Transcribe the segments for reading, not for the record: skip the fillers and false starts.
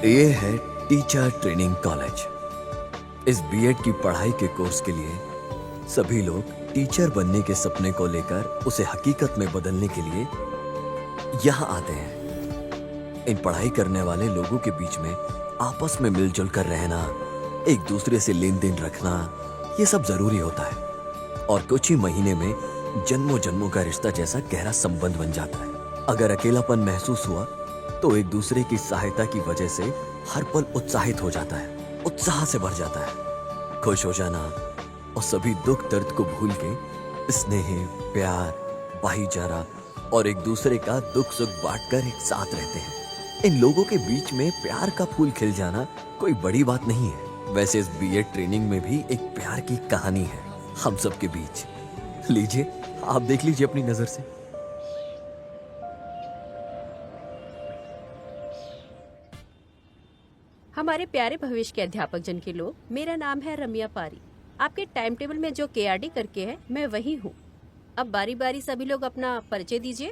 ये है teacher training college. इस बीएड की पढ़ाई के कोर्स के लिए सभी लोग टीचर बनने के सपने को लेकर उसे हकीकत में बदलने के लिए यहाँ आते हैं। इन पढ़ाई करने वाले लोगों के बीच में आपस में मिलजुल कर रहना, एक दूसरे से लेन देन रखना, ये सब जरूरी होता है और कुछ ही महीने में जन्मों जन्मों का रिश्ता जैसा गहरा संबंध बन जाता है। अगर अकेलापन महसूस हुआ तो एक दूसरे की सहायता की वजह से हर पल उत्साहित हो जाता है, उत्साह से भर जाता है। खुश हो जाना और सभी दुख दर्द को भूल के स्नेह, प्यार, भाईचारा और एक दूसरे का दुख सुख बांटकर एक साथ रहते हैं। इन लोगों के बीच में प्यार का फूल खिल जाना कोई बड़ी बात नहीं है। वैसे इस बीएड ट्रेनिंग में भी एक प्यार की कहानी है हम सब के बीच। लीजिए, आप देख लीजिए अपनी नजर से। हमारे प्यारे भविष्य के अध्यापक जन के लोग, मेरा नाम है रम्या पारी। आपके टाइम टेबल में जो केआरडी करके है, मैं वही हूँ। अब बारी बारी सभी लोग अपना परिचय दीजिए।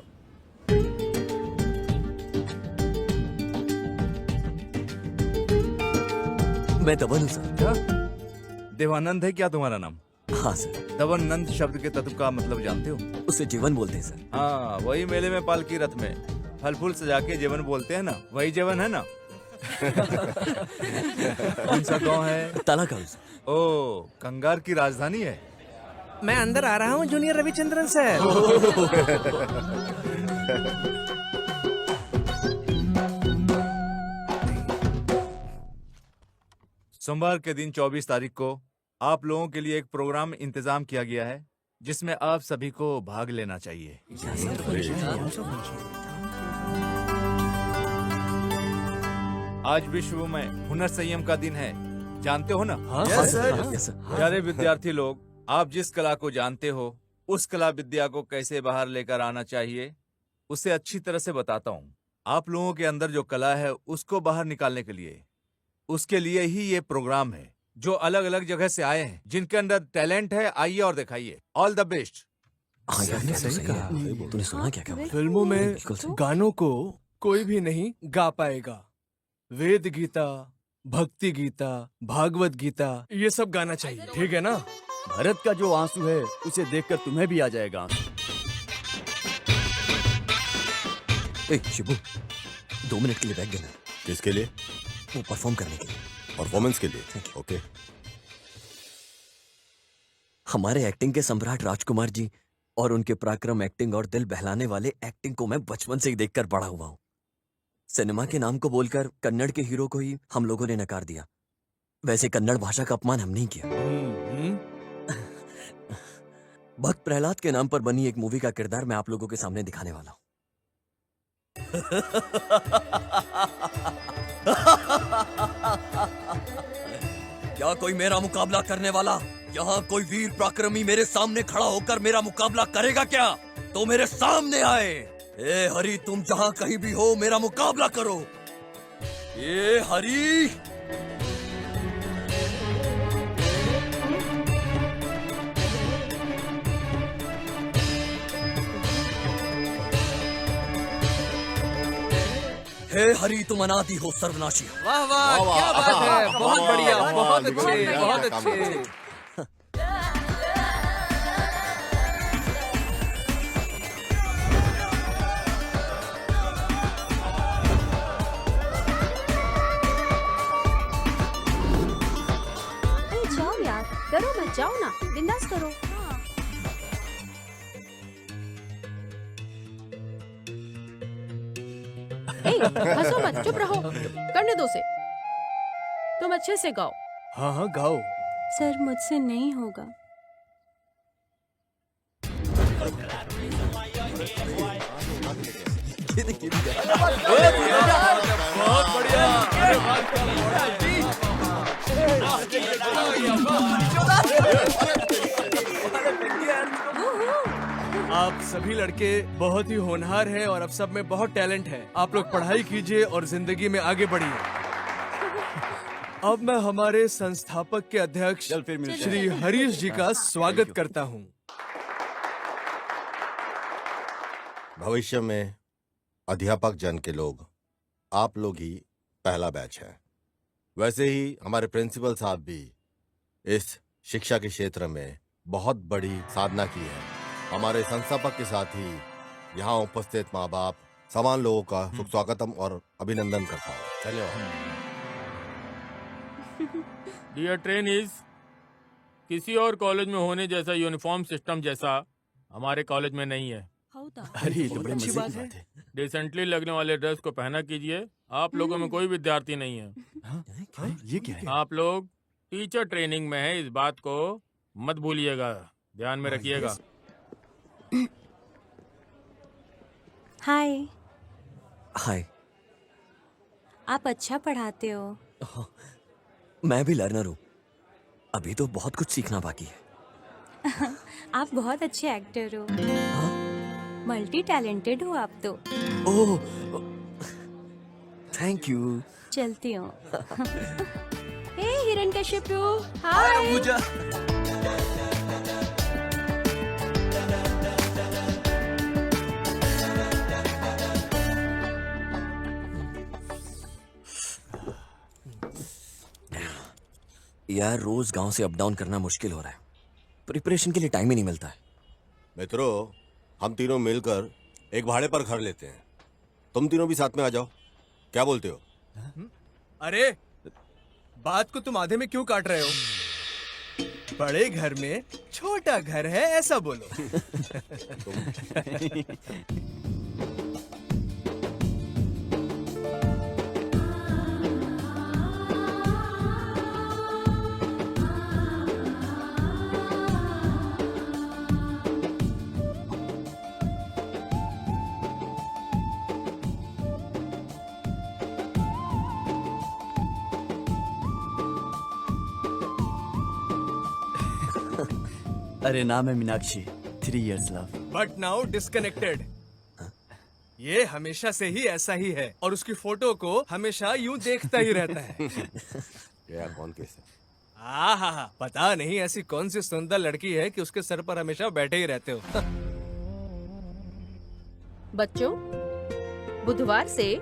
मैं दवन हूँ सर। क्या? देवानंद है क्या तुम्हारा नाम? हाँ सर। दवानंद शब्द के तत्व का मतलब जानते हो? उसे जीवन बोलते हैं सर। हाँ, वही मेले में पालकी रथ में फल फूल सजा के जीवन बोलते हैं ना, वही जीवन है ना। कौन सा गाँव है? तालागांव। ओ, कंगार की राजधानी है। मैं अंदर आ रहा हूँ जूनियर रविचंद्रन सर। सोमवार के दिन 24 तारीख को आप लोगों के लिए एक प्रोग्राम इंतजाम किया गया है जिसमें आप सभी को भाग लेना चाहिए। आज विश्व में हुनर संयम का दिन है, जानते हो ना? Yes sir. प्यारे विद्यार्थी लोग, आप जिस कला को जानते हो उस कला विद्या को कैसे बाहर लेकर आना चाहिए उसे अच्छी तरह से बताता हूँ। आप लोगों के अंदर जो कला है उसको बाहर निकालने के लिए, उसके लिए ही ये प्रोग्राम है। जो अलग अलग जगह से आए हैं, जिनके अंदर टैलेंट है, आइए और दिखाइए। All the best. हाँ यार, ये सही कहा। तूने सुना क्या? क्या फिल्मों में बिल्कुल सही। गानों को कोई भी नहीं गा पाएगा। वेद गीता, भक्ति गीता, भागवत गीता, ये सब गाना चाहिए, ठीक है ना? भारत का जो आंसू है उसे देखकर तुम्हें भी आ जाएगा। ए शिबू, 2 मिनट के लिए बैठ देना। किसके लिए? वो परफॉर्म करने के लिए। परफॉर्मेंस के लिए? ओके। हमारे एक्टिंग के सम्राट राजकुमार जी और उनके पराक्रम एक्टिंग और दिल बहलाने वाले एक्टिंग को मैं बचपन से ही देखकर बड़ा हुआ हूँ। सिनेमा के नाम को बोलकर कन्नड़ के हीरो को ही हम लोगों ने नकार दिया। वैसे कन्नड़ भाषा का अपमान हम नहीं किया। भक्त प्रहलाद के नाम पर बनी एक मूवी का किरदार मैं आप लोगों के सामने दिखाने वाला हूँ। क्या कोई मेरा मुकाबला करने वाला? यहाँ कोई वीर पराक्रमी मेरे सामने खड़ा होकर मेरा मुकाबला करेगा क्या? तो मेरे सामने आए। ए हरि, तुम जहाँ कहीं भी हो मेरा मुकाबला करो। ए हरि। हे हरि, तुम अनादि हो सर्वनाशी। वाह वाह, क्या बात है, बहुत बढ़िया, बहुत अच्छे, बहुत अच्छे। अरे जाओ यार, डरो मत, जाओ ना, बिंदास करो। ए, हंसो मत, चुप रहो, करने दो उसे। तुम अच्छे से गाओ। हाँ हाँ, गाओ। सर, मुझसे नहीं होगा। बहुत बढ़िया। आप सभी लड़के बहुत ही होनहार हैं और अब सब में बहुत टैलेंट है। आप लोग पढ़ाई कीजिए और जिंदगी में आगे बढ़िए। अब मैं हमारे संस्थापक के अध्यक्ष श्री हरीश जी का स्वागत करता हूं। भविष्य में अध्यापक जन के लोग, आप लोग ही पहला बैच है। वैसे ही हमारे प्रिंसिपल साहब भी इस शिक्षा के क्षेत्र में बहुत बड़ी साधना की है। हमारे संस्थापक के साथ ही यहाँ उपस्थित माँ बाप समान लोगों का सुख स्वागतम और अभिनंदन करता हूँ। धन्यवाद। डियर ट्रेनीज, किसी और कॉलेज में होने जैसा यूनिफॉर्म सिस्टम जैसा हमारे कॉलेज में नहीं है। अरे ये तो बड़े अच्छी मजे बात की है। बात है। डिसेंटली लगने वाले ड्रेस को पहना कीजिए। आप लोगों में कोई विद्यार्थी नहीं है। हाँ? ये क्या है? आप लोग टीचर ट्रेनिंग में है, इस बात को मत भूलिएगा, ध्यान में रखिएगा। हाय, हाय। आप अच्छा पढ़ाते हो। मैं भी लर्नर हूँ। अभी तो बहुत कुछ सीखना बाकी है। आप बहुत अच्छे एक्टर हो। मल्टी टैलेंटेड हो आप तो। ओह, थैंक यू। चलती हूँ। हे हिरण्यकशिपु, हाय। पूजा। यार रोज गांव से अप डाउन करना मुश्किल हो रहा है। प्रिपरेशन के लिए टाइम ही नहीं मिलता है। मित्रों, हम तीनों मिलकर एक भाड़े पर घर लेते हैं। तुम तीनों भी साथ में आ जाओ, क्या बोलते हो? अरे बात को तुम आधे में क्यों काट रहे हो? बड़े घर में छोटा घर है, ऐसा बोलो। अरे नाम है Meenakshi. 3 years love। But now disconnected. ये हमेशा से ही ऐसा ही है और उसकी फोटो को हमेशा यूं देखता ही रहता है। यार कौन कैसे? हाँ, पता नहीं ऐसी कौन सी सुंदर लड़की है कि उसके सर पर हमेशा बैठे ही रहते हो। बच्चों, बुधवार से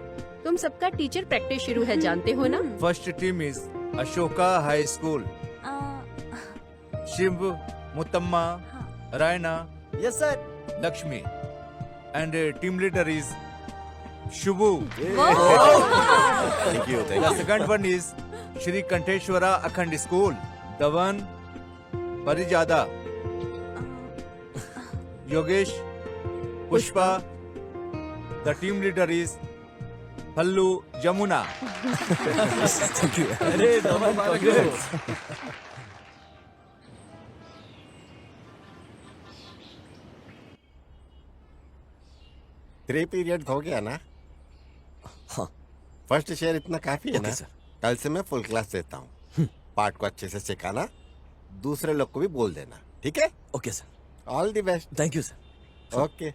तुम सबका टीचर प्रैक्टिस शुरू है, जानते हो ना? First team is Ashoka high school. Shiv, Muthamma, Raina, yes sir. Lakshmi, and team leader is Shubhu. Thank you, The thank you. second one is Shri Kanteshwara Akhand School. The one Parijada, Yogesh, Pushpa. The team leader is Pallu Jamuna. Thank you. अरे दमन congrats। Three period हो गया ना? हाँ। First share इतना काफी है okay ना? Sir. कल से मैं फुल क्लास देता हूँ। पार्ट को अच्छे से सिखाना, दूसरे लोग को भी बोल देना, ठीक है? Okay sir. All the best. Thank you sir. Okay.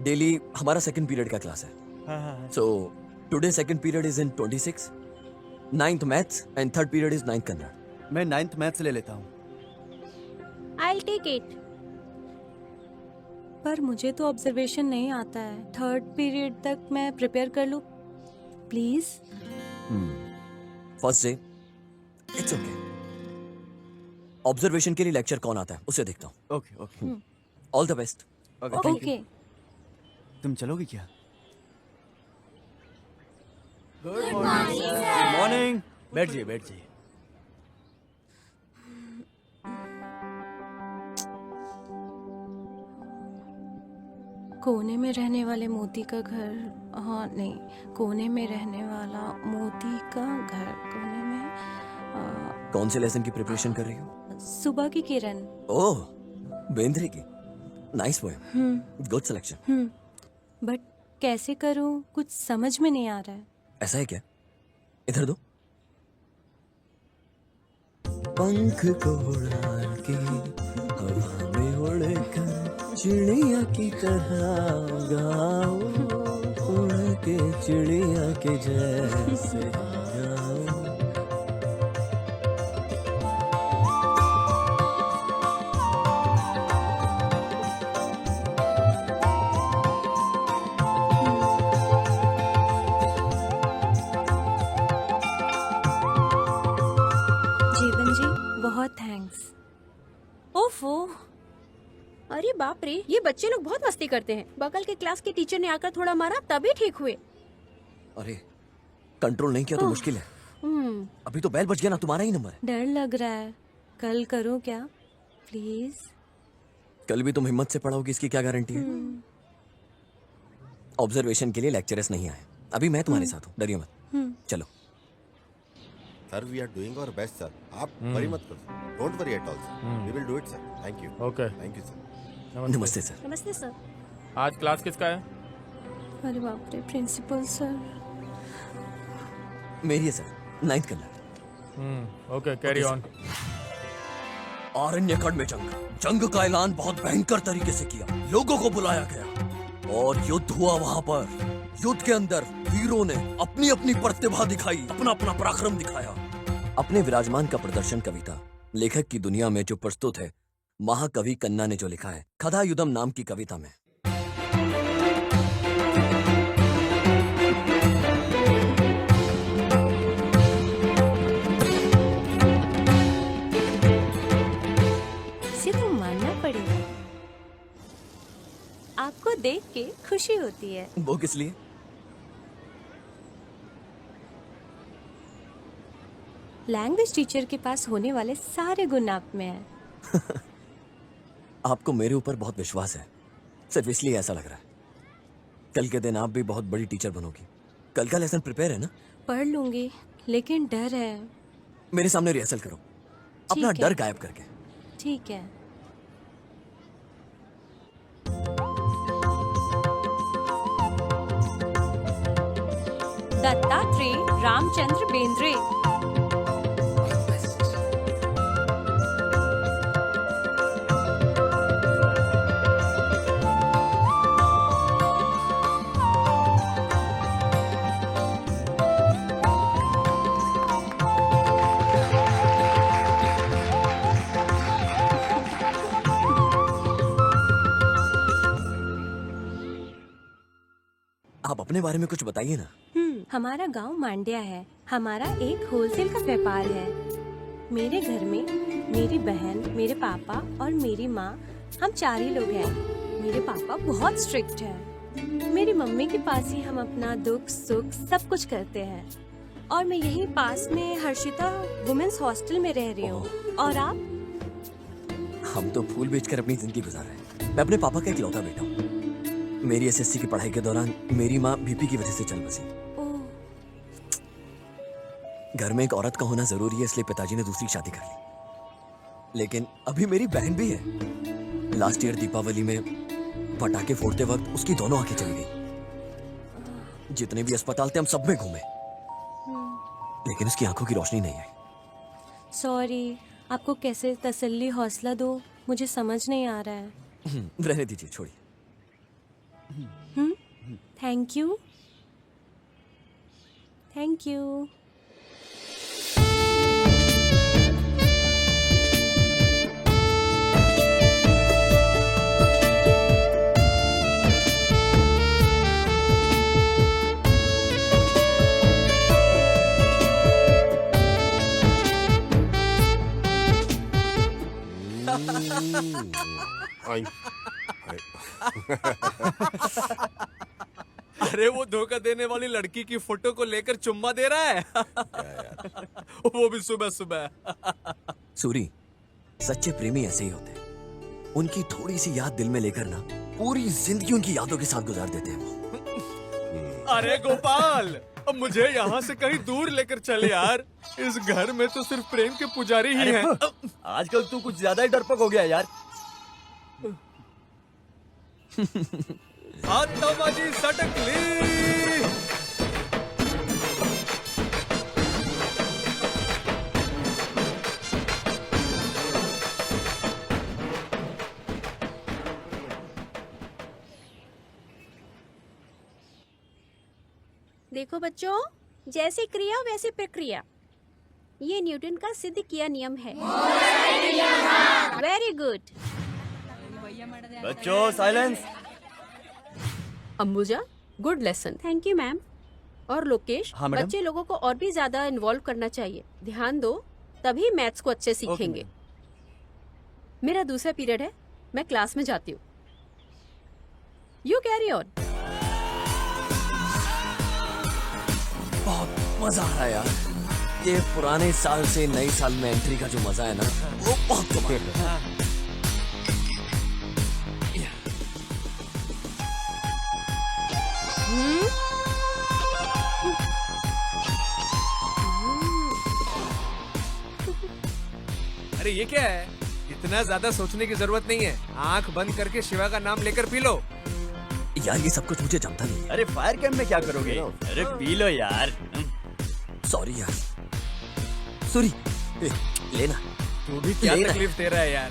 Daily हमारा सेकंड पीरियड का क्लास है। So today second period is in 26, 9th maths and third period is 9th Kannada. मैं 9th मैथ्स ले लेता हूँ। I'll take it. पर मुझे तो ऑब्जर्वेशन नहीं आता है। 3rd पीरियड तक मैं प्रिपेयर कर लूँ please. First day it's okay. Observation के लिए लेक्चर कौन आता है उसे देखता हूँ। Okay okay all the best. Okay. तुम चलोगे क्या? Good morning. बैठ जाइए, बैठ जाइए। कोने में रहने वाले मोती का घर, हाँ नहीं, कोने में रहने वाला मोती का घर, कोने में कौन से लेसन की प्रिपरेशन कर रही हो? सुबह की किरण। ओह, बेंद्रे की। Nice poem. Good selection. But कैसे करूं, कुछ समझ में नहीं आ रहा है। ऐसा है क्या? इधर दो। पंख को उड़ा के हवा में उड़कर चिड़िया की तरह गाओ, उड़ के चिड़िया के जैसे गाओ। बहुत थैंक्स। ओफो, अरे बाप रे, ये बच्चे लोग बहुत मस्ती करते हैं। बगल के क्लास के टीचर ने आकर थोड़ा मारा तभी ठीक हुए। अरे कंट्रोल नहीं किया तो मुश्किल है। अभी तो बैल बज गया ना, तुम्हारा ही नंबर है। डर लग रहा है। कल करूं क्या प्लीज? कल भी तुम हिम्मत से पढ़ोगी इसकी क्या गारंटी है? ऑब्जर्वेशन के लिए लेक्चरर्स नहीं आए। अभी मैं तुम्हारे साथ हूँ, डरिए मत। चलो। Sir we are doing our best sir, आप वरी मत करो, don't worry at all sir, we will do it sir. Thank you. Okay, thank you sir. नमस्ते सर। नमस्ते सर। आज क्लास किसका है? अरे बाप रे, प्रिंसिपल सर। मेरी है sir, 9th Kannada. Okay, carry on. आरण्यकड़ में जंग का ऐलान बहुत भयंकर तरीके से किया। लोगों को बुलाया गया और युद्ध हुआ वहां पर। युद्ध के अंदर वीरों ने अपनी अपनी प्रतिभा दिखाई, अपना अपना पराक्रम दिखाया। अपने विराजमान का प्रदर्शन कविता लेखक की दुनिया में जो प्रस्तुत है, महाकवि कन्ना ने जो लिखा है कथा युद्धम नाम की कविता में। इसे तो मानना पड़ेगा। आपको देख के खुशी होती है। वो किस लिए? लैंग्वेज टीचर के पास होने वाले सारे गुण आप में हैं। आपको मेरे ऊपर बहुत विश्वास है, सिर्फ इसलिए ऐसा लग रहा है। कल के दिन आप भी बहुत बड़ी टीचर बनोगी। कल का लेसन प्रिपेयर है ना? पढ़ लूंगी, लेकिन डर है। मेरे सामने रिहर्सल करो, अपना ठीक है। डर गायब करके। ठीक है। दत्तात्रेय रामचंद्र बेंद्रे। आप अपने बारे में कुछ बताइए ना। हमारा गांव मांड्या है। हमारा एक होलसेल का व्यापार है। मेरे घर में मेरी बहन, मेरे पापा और मेरी माँ, हम 4 ही लोग हैं। मेरे पापा बहुत स्ट्रिक्ट हैं। मेरी मम्मी के पास ही हम अपना दुख सुख सब कुछ करते हैं। और मैं यहीं पास में हर्षिता वुमेन्स हॉस्टल में रह रही हूँ। और आप? हम तो फूल बेचकर अपनी जिंदगी गुजार रहे हैं। मैं अपने पापा का इकलौता बेटा हूँ। मेरी एसएससी की पढ़ाई के दौरान मेरी माँ बीपी की वजह से चल बसी। ओह, घर में एक औरत का होना जरूरी है, इसलिए पिताजी ने दूसरी शादी कर ली। लेकिन अभी मेरी बहन भी है। लास्ट ईयर दीपावली में पटाखे फोड़ते वक्त उसकी दोनों आंखें चली गई। जितने भी अस्पताल थे हम सब में घूमे, लेकिन उसकी आंखों की रोशनी नहीं आई। सॉरी। आपको कैसे तसल्ली हौसला दो, मुझे समझ नहीं आ रहा है। रहने दीजिए, छोड़िए। Thank you. Thank you. I अरे वो धोखा देने वाली लड़की की फोटो को लेकर चुम्मा दे रहा है। वो भी सुबह सुबह। सूरी, सच्चे प्रेमी ऐसे ही होते हैं। उनकी थोड़ी सी याद दिल में लेकर ना पूरी जिंदगी उनकी यादों के साथ गुजार देते हैं वो। अरे गोपाल, अब मुझे यहाँ से कहीं दूर लेकर चले यार। इस घर में तो सिर्फ प्रेम के पुजारी ही हैं। आजकल तू कुछ ज्यादा ही डरपोक हो गया यार। आत्माजी सटक ली। देखो बच्चों, जैसी क्रिया वैसी प्रक्रिया, ये न्यूटन का सिद्ध किया नियम है। Very good. बच्चों silence. Ambuja, good lesson. Thank you ma'am. और लोकेश, हाँ, मैडम। बच्चे लोगों को और भी ज्यादा इन्वॉल्व करना चाहिए। ध्यान दो, तभी मैथ्स को अच्छे सीखेंगे। मेरा दूसरा पीरियड है, मैं क्लास में जाती हूँ। You carry on. बहुत मजा आ रहा है यार। ये पुराने साल से नए साल में एंट्री का जो मजा है ना, वो बहुत कमाल है। अरे ये क्या है? इतना ज्यादा सोचने की जरूरत नहीं है। आंख बंद करके शिवा का नाम लेकर पी लो। यार ये सब कुछ मुझे जमता नहीं है। अरे फायर कैंप में क्या करोगे? अरे पी लो यार। सॉरी यार। सॉरी। लेना। तू भी क्या लेना। तकलीफ दे रहा है यार?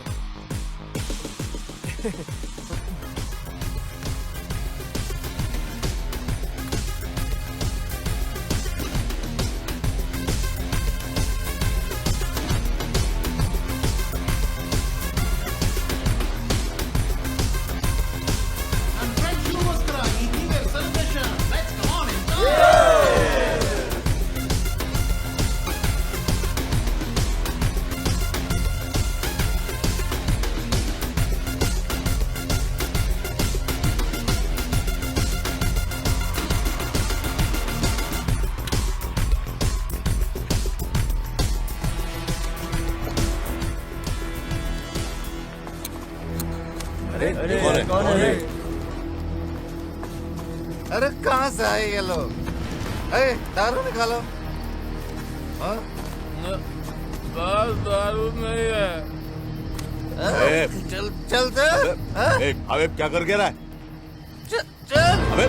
कौन है? अरे कहाँ से आए ये लोग? अरे दारू निकालो। हाँ? बस दारू नहीं है। ए, चल चलते। हाँ? अबे क्या कर गिरा है? चल। अबे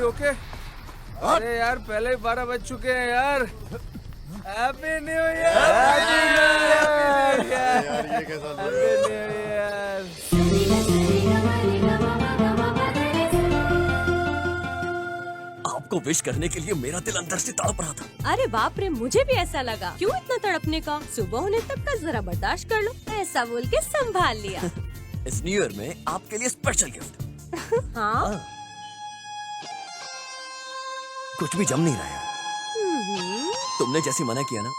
ओके। अरे यार पहले ही 12 बज चुके हैं यार। Happy new year. यार ये कैसा हैप्पी न्यू ईयर। आपको विश करने के लिए मेरा दिल अंदर से तड़प रहा था। अरे बाप रे, मुझे भी ऐसा लगा। क्यों इतना तड़पने का? सुबह होने तक का जरा बर्दाश्त कर लो, ऐसा बोल के संभाल लिया। इस न्यू ईयर में आपके लिए स्पेशल गिफ्ट। हाँ। कुछ भी जम नहीं रहा है। तुमने जैसी मना किया ना,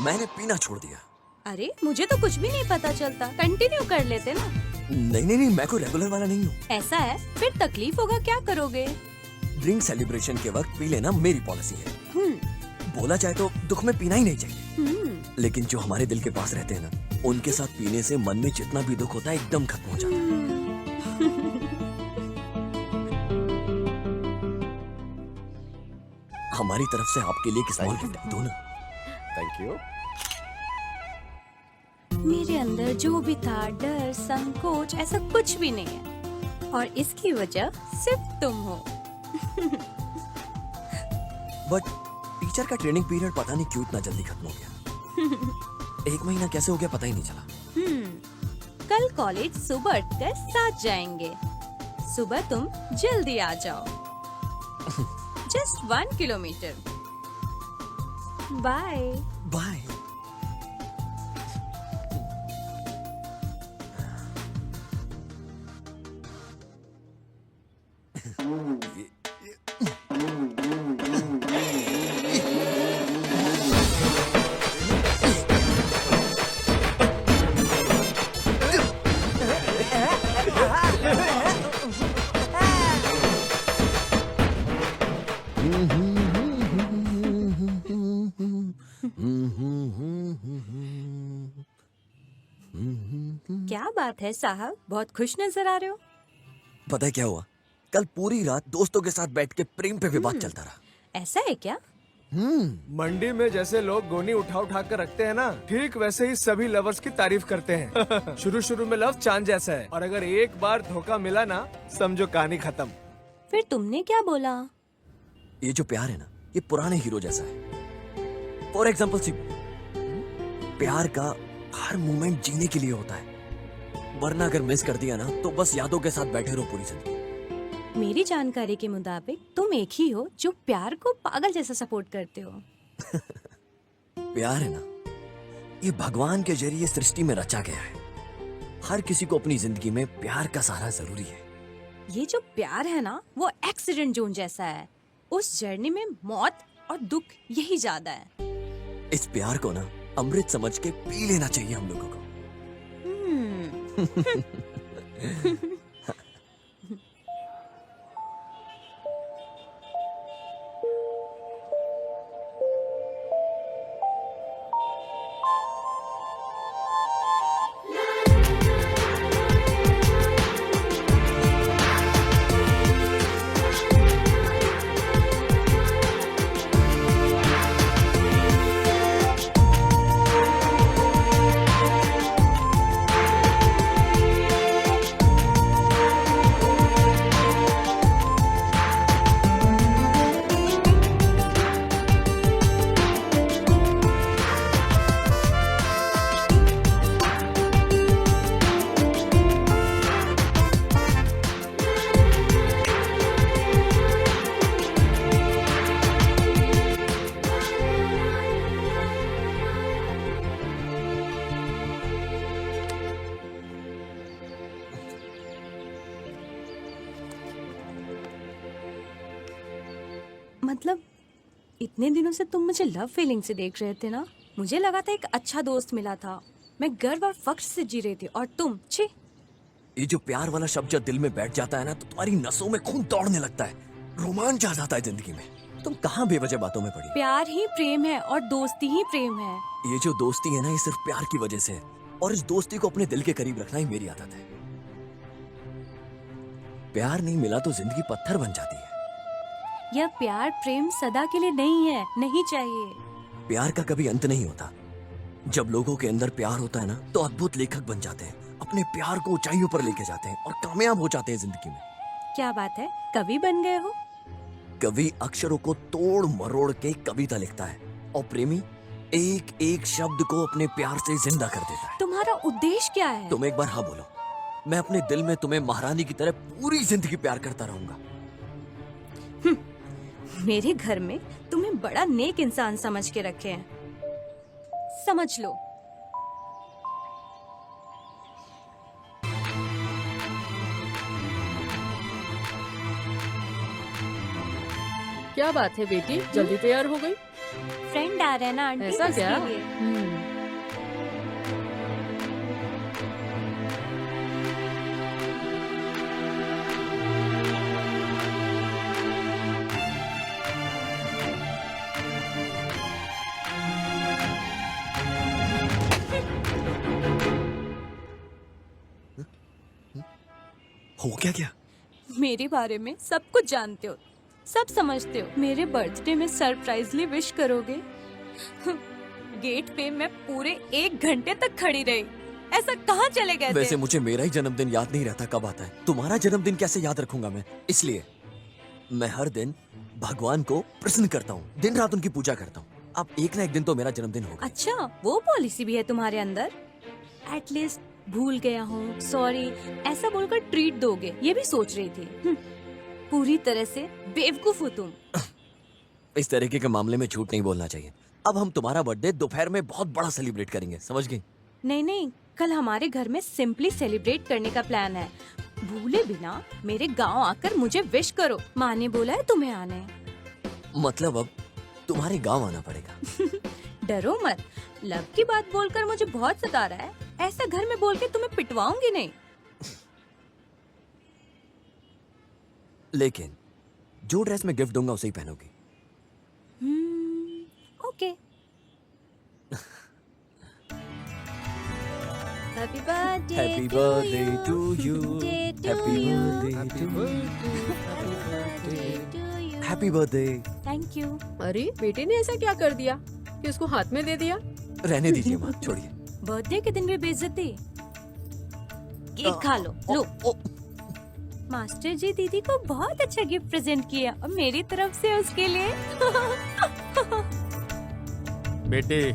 मैंने पीना छोड़ दिया। अरे मुझे तो कुछ भी नहीं पता चलता, कंटिन्यू कर लेते ना। नहीं, मैं कोई रेगुलर वाला नहीं हूँ। ऐसा है, फिर तकलीफ होगा, क्या करोगे? ड्रिंक सेलिब्रेशन के वक्त पी लेना मेरी पॉलिसी है। बोला जाए तो दुख में पीना ही नहीं चाहिए, लेकिन जो हमारे दिल के पास रहते हैं ना, उनके साथ पीने से मन में जितना भी दुख होता है एकदम खत्म हो जाता है। हमारी तरफ से आपके लिए एक स्मॉल गिफ्ट है, दो ना। Thank you. मेरे अंदर जो भी था, डर, संकोच, ऐसा कुछ भी नहीं है, और इसकी वजह सिर्फ तुम हो। बट टीचर का ट्रेनिंग पीरियड पता नहीं क्यों इतना जल्दी खत्म हो गया। 1 महीना कैसे हो गया पता ही नहीं चला। कल कॉलेज सुबह उठकर साथ जाएंगे। सुबह तुम जल्दी आ जाओ। Just 1 kilometre. बाय। बाय। क्या बात है साहब, बहुत खुश नजर आ रहे हो। पता है क्या हुआ? कल पूरी रात दोस्तों के साथ बैठ के प्रेम पे विवाद चलता रहा। ऐसा है क्या? मंडी में जैसे लोग गोनी उठा उठा कर रखते हैं ना, ठीक वैसे ही सभी लवर्स की तारीफ करते हैं। शुरू शुरू में लव चांद जैसा है, और अगर एक बार धोखा मिला ना, समझो कहानी खत्म। फिर तुमने क्या बोला? ये जो प्यार है ना, ये पुराने हीरो जैसा है। फॉर एग्जाम्पल प्यार का हर मोमेंट जीने के लिए होता है, वरना अगर मिस कर दिया ना तो बस यादों के साथ बैठे रहो पूरी जिंदगी। मेरी जानकारी के मुताबिक तुम एक ही हो जो प्यार को पागल जैसा सपोर्ट करते हो। प्यार है ना, ये भगवान के जरिए सृष्टि में रचा गया है। हर किसी को अपनी जिंदगी में प्यार का सहारा जरूरी है। ये जो प्यार है ना, वो एक्सीडेंट जोन जैसा है। उस जर्नी में मौत और दुख यही ज्यादा है। इस प्यार को ना अमृत समझ के पी लेना चाहिए हम लोगों को। मतलब इतने दिनों से तुम मुझे लव फीलिंग से देख रहे थे ना। मुझे लगा था एक अच्छा दोस्त मिला था, मैं गर्व और फख्र से जी रही थी, और तुम छी। ये जो प्यार वाला शब्द जब दिल में बैठ जाता है ना, तो तुम्हारी नसों में खून दौड़ने लगता है, रोमांच आ जाता है जिंदगी में। तुम कहाँ बेवजह बातों में पड़ी। प्यार ही प्रेम है और दोस्ती ही प्रेम है। ये जो दोस्ती है ना, ये सिर्फ प्यार की वजह से है, और इस दोस्ती को अपने दिल के करीब रखना ही मेरी आदत है। प्यार नहीं मिला तो जिंदगी पत्थर बन जाती है। यह प्यार प्रेम सदा के लिए नहीं है, नहीं चाहिए। प्यार का कभी अंत नहीं होता। जब लोगों के अंदर प्यार होता है ना, तो अद्भुत लेखक बन जाते हैं, अपने प्यार को ऊंचाइयों पर लेके जाते हैं और कामयाब हो जाते हैं जिंदगी में। क्या बात है, कवि बन गए हो? कवि अक्षरों को तोड़ मरोड़ के कविता लिखता है, और प्रेमी एक एक शब्द को अपने प्यार से जिंदा कर देता है। तुम्हारा उद्देश्य क्या है? तुम एक बार हाँ बोलो, मैं अपने दिल में तुम्हें महारानी की तरह पूरी जिंदगी प्यार करता रहूंगा। मेरे घर में तुम्हें बड़ा नेक इंसान समझ के रखे हैं, समझ लो। क्या बात है बेटी, जल्दी तैयार हो गई? फ्रेंड आ रहे हैं ना आंटी, ऐसा क्या? इसलिए। हो क्या गया? मेरे बारे में सब कुछ जानते हो, सब समझते हो। मेरे बर्थडे में सरप्राइजली विश करोगे? गेट पे मैं पूरे 1 घंटे तक खड़ी रही। ऐसा कहाँ चले गए वैसे थे? मुझे मेरा ही जन्मदिन याद नहीं रहता कब आता है। तुम्हारा जन्मदिन कैसे याद रखूंगा मैं? इसलिए मैं हर दिन भगवान को प्रसन्न करता हूँ, दिन रात उनकी पूजा करता हूँ। अब एक ना एक दिन तो मेरा जन्मदिन होगा। अच्छा, वो पॉलिसी भी है तुम्हारे अंदर? एटलीस्ट भूल गया हूँ, सॉरी ऐसा बोलकर ट्रीट दोगे, ये भी सोच रही थी। पूरी तरह से बेवकूफ हो तुम। इस तरीके के मामले में झूठ नहीं बोलना चाहिए। अब हम तुम्हारा बर्थडे दोपहर में बहुत बड़ा सेलिब्रेट करेंगे, समझ गई? नहीं नहीं, कल हमारे घर में सिंपली सेलिब्रेट करने का प्लान है। भूले बिना मेरे गांव आकर मुझे विश करो। माँ ने बोला है तुम्हें आने। मतलब अब तुम्हारे गांव आना पड़ेगा। डरो मत, लव की बात बोलकर मुझे बहुत सता रहा है। ऐसा घर में बोल के तुम्हें पिटवाऊंगी नहीं। लेकिन जो ड्रेस मैं गिफ्ट दूंगा उसे ही पहनोगी। Okay. Happy birthday happy birthday to you, happy birthday, happy birthday. Thank you. अरे बेटे ने ऐसा क्या कर दिया कि उसको हाथ में दे दिया? रहने दीजिए माँ, छोड़िए। बर्थडे के दिन भी बेइज्जती। केक खा लो। लो। मास्टर जी दीदी को बहुत अच्छा गिफ्ट प्रेजेंट किया और मेरी तरफ से उसके लिए। बेटे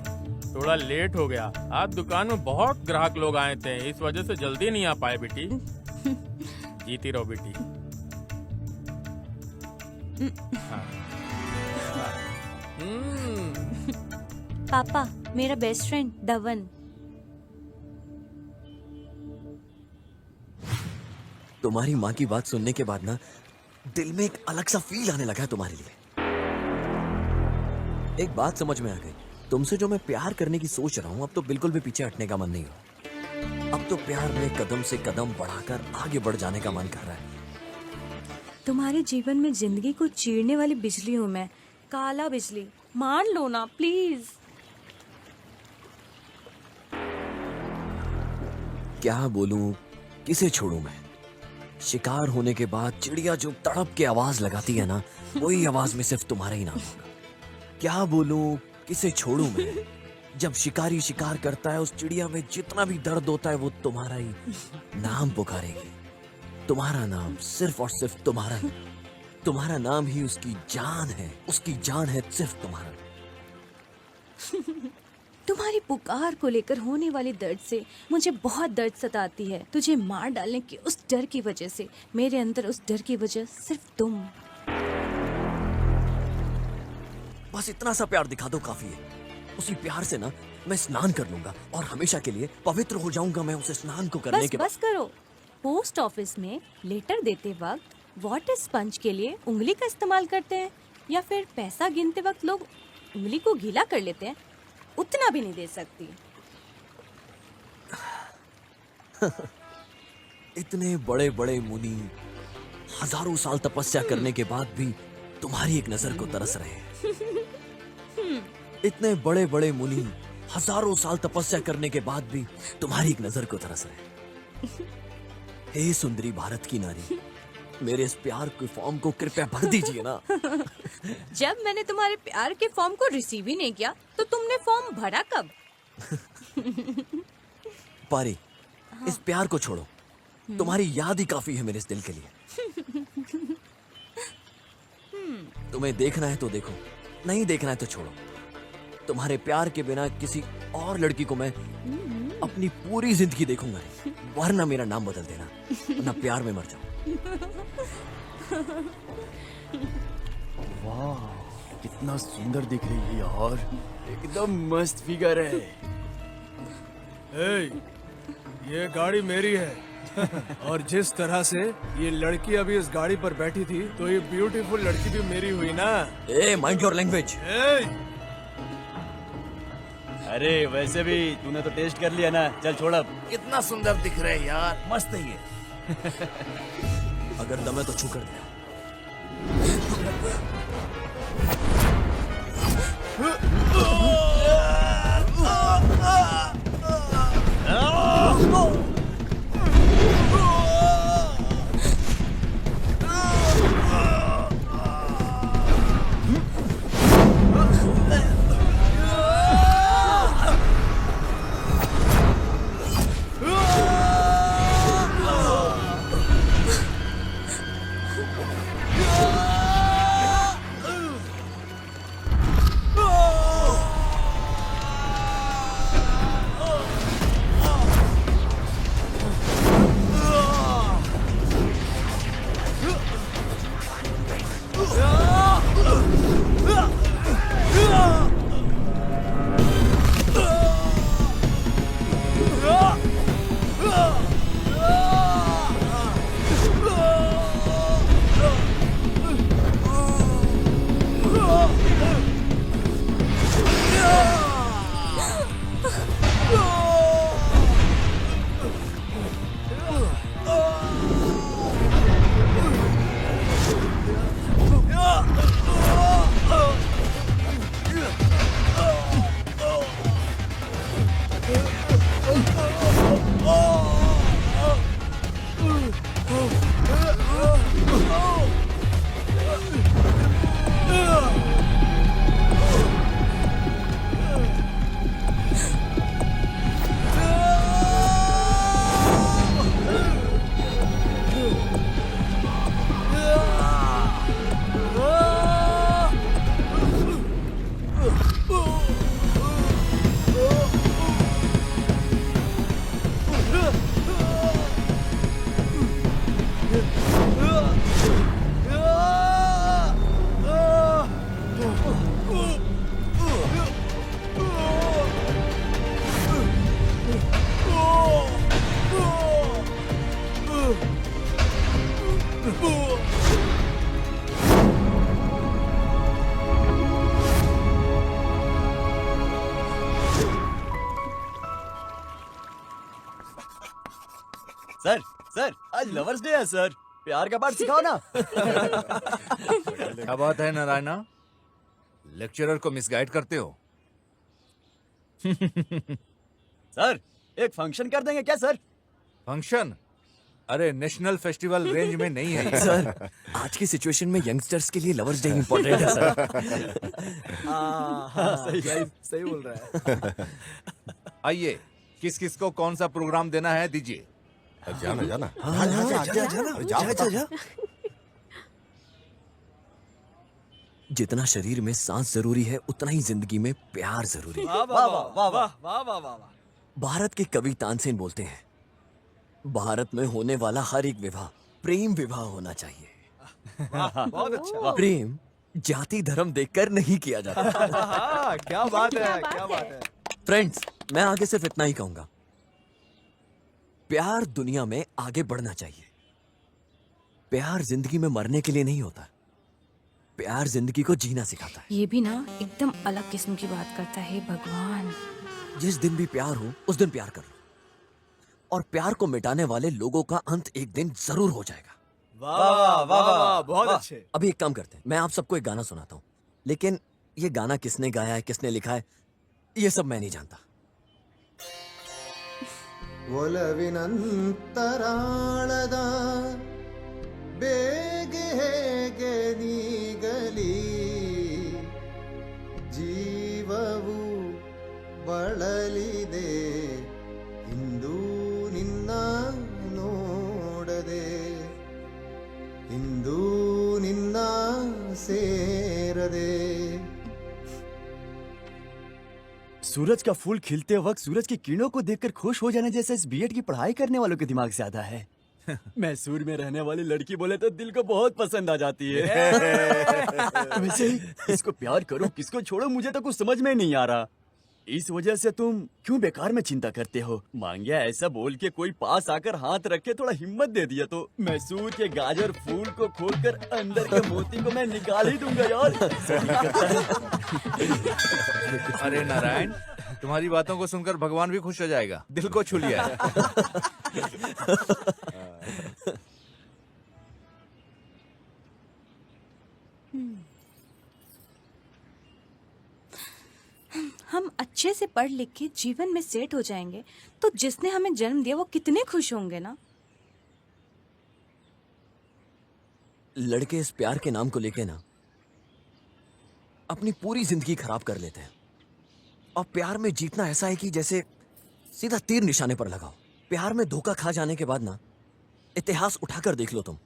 थोड़ा लेट हो गया, आज दुकान में बहुत ग्राहक लोग आए थे, इस वजह से जल्दी नहीं आ पाए बेटी। जीती रहो बेटी। हाँ। पापा, मेरा बेस्ट फ्रेंड धवन। तुम्हारी माँ की बात सुनने के बाद ना दिल में एक अलग सा फील आने लगा है तुम्हारे लिए। एक बात समझ में आ गई, तुमसे जो मैं प्यार करने की सोच रहा हूँ अब तो बिल्कुल भी पीछे हटने का मन नहीं हो। अब तो प्यार में कदम से कदम बढ़ाकर आगे बढ़ जाने का मन कर रहा है। तुम्हारे जीवन में जिंदगी को चीरने वाली बिजली हूँ मैं, काला बिजली। मान लो ना प्लीज। क्या बोलूं, किसे छोड़ूं मैं? शिकार होने के बाद चिड़िया जो तड़प के आवाज लगाती है ना, वही आवाज में सिर्फ तुम्हारा ही नाम होगा। क्या बोलूं, किसे छोड़ूं मैं? जब शिकारी शिकार करता है उस चिड़िया में जितना भी दर्द होता है वो तुम्हारा ही नाम पुकारेगी। तुम्हारा नाम, सिर्फ और सिर्फ तुम्हारा ही। तुम्हारा नाम ही उसकी जान है, उसकी जान है सिर्फ तुम्हारा। तुम्हारी पुकार को लेकर होने वाली दर्द से मुझे बहुत दर्द सताती है। तुझे मार डालने की उस डर की वजह से, मेरे अंदर उस डर की वजह सिर्फ तुम। बस इतना सा प्यार दिखा दो, काफी है। उसी प्यार से ना मैं स्नान कर लूंगा और हमेशा के लिए पवित्र हो जाऊंगा मैं उसे स्नान को करने के बाद। बस करो। पोस्ट ऑफिस में लेटर देते वक्त वाटर स्पंज के लिए उंगली का इस्तेमाल करते हैं या फिर पैसा गिनते वक्त लोग उंगली को गीला कर लेते हैं? उतना भी नहीं दे सकती। इतने बड़े बड़े मुनि हजारों साल तपस्या करने के बाद भी तुम्हारी एक नजर को तरस रहे हैं। इतने बड़े बड़े मुनि हजारों साल तपस्या करने के बाद भी तुम्हारी एक नजर को तरस रहे हैं। हे सुंदरी भारत की नारी, मेरे इस प्यार के फॉर्म को कृपया भर दीजिए ना। जब मैंने तुम्हारे प्यार के फॉर्म को रिसीव ही नहीं किया तो तुमने फॉर्म भरा कब? पारी, इस प्यार को छोड़ो। तुम्हारी याद ही काफी है मेरे इस दिल के लिए। तुम्हें देखना है तो देखो, नहीं देखना है तो छोड़ो। तुम्हारे प्यार के बिना किसी और लड़की को मैं अपनी पूरी जिंदगी देखूंगा नहीं, वरना मेरा नाम बदल देना, वरना प्यार में मर जाऊं। वाह, कितना सुंदर दिख रही है यार, एकदम मस्त फिगर है। ए, ये गाड़ी मेरी है। और जिस तरह से ये लड़की अभी इस गाड़ी पर बैठी थी, तो ये ब्यूटीफुल लड़की भी मेरी हुई ना। ए, माइंड योर लैंग्वेज। अरे वैसे भी तूने तो टेस्ट कर लिया ना, चल छोड़ अब। कितना सुंदर दिख रहे हैं यार, मस्त है ये। अगर दम है तो छू कर दे। सर आज लवर्स डे है सर, प्यार का पाठ सिखाओ ना। क्या बात है नारायणा, लेक्चरर को मिसगाइड करते हो? सर एक फंक्शन कर देंगे क्या सर? फंक्शन? अरे नेशनल फेस्टिवल रेंज में नहीं है ये। सर आज की सिचुएशन में यंगस्टर्स के लिए लवर्स डे इम्पोर्टेंट है सर। सही सही बोल रहा है। आइए, किस किस को कौन सा प्रोग्राम देना है दीजिए। जाना जाना जा। जितना शरीर में सांस जरूरी है उतना ही जिंदगी में प्यार जरूरी है। वाह वाह वाह वाह वाह वाह वाह। भारत के कवि तानसेन बोलते हैं, भारत में होने वाला हर एक विवाह प्रेम विवाह होना चाहिए। बहुत अच्छा। प्रेम जाति धर्म देखकर नहीं किया जाता। क्या बात है, क्या बात है। फ्रेंड्स, मैं आगे सिर्फ इतना ही कहूंगा, प्यार दुनिया में आगे बढ़ना चाहिए। प्यार जिंदगी में मरने के लिए नहीं होता, प्यार जिंदगी को जीना सिखाता है। ये भी ना एकदम अलग किस्म की बात करता है भगवान। जिस दिन भी प्यार हो उस दिन प्यार कर लो, और प्यार को मिटाने वाले लोगों का अंत एक दिन जरूर हो जाएगा। वाह वाह वाह वाह, बहुत अच्छे। अभी एक काम करते हैं, मैं आप सबको एक गाना सुनाता हूँ, लेकिन ये गाना किसने गाया है, किसने लिखा है, ये सब मैं नहीं जानता। ಒಲವಿನಂತರಾಳದ ಬೇಗೆ ಹೇಗೆ ನೀಗಲಿ ಜೀವವು ಬಳಲಿದೆ ಇಂದು ನಿನ್ನ ನೋಡದೆ ಇಂದು ನಿನ್ನ ಸೇರದೆ। सूरज का फूल खिलते वक्त सूरज की किरणों को देखकर खुश हो जाने जैसा इस बीएड की पढ़ाई करने वालों के दिमाग से आता है। मैसूर में रहने वाली लड़की बोले तो दिल को बहुत पसंद आ जाती है। वैसे ही किसको प्यार करो किसको छोड़ो मुझे तो कुछ समझ में नहीं आ रहा। इस वजह से तुम क्यों बेकार में चिंता करते हो? मांगिया ऐसा बोल के कोई पास आकर हाथ रख के थोड़ा हिम्मत दे दिया तो मैसूर के गाजर फूल को खोलकर अंदर के मोती को मैं निकाल ही दूंगा यार। अरे नारायण, तुम्हारी बातों को सुनकर भगवान भी खुश हो जाएगा, दिल को छू लिया है। हम अच्छे से पढ़ लिख के जीवन में सेट हो जाएंगे तो जिसने हमें जन्म दिया वो कितने खुश होंगे ना। लड़के इस प्यार के नाम को लेके ना अपनी पूरी जिंदगी खराब कर लेते हैं, और प्यार में जीतना ऐसा है कि जैसे सीधा तीर निशाने पर लगाओ। प्यार में धोखा खा जाने के बाद ना इतिहास उठाकर देख लो तुम,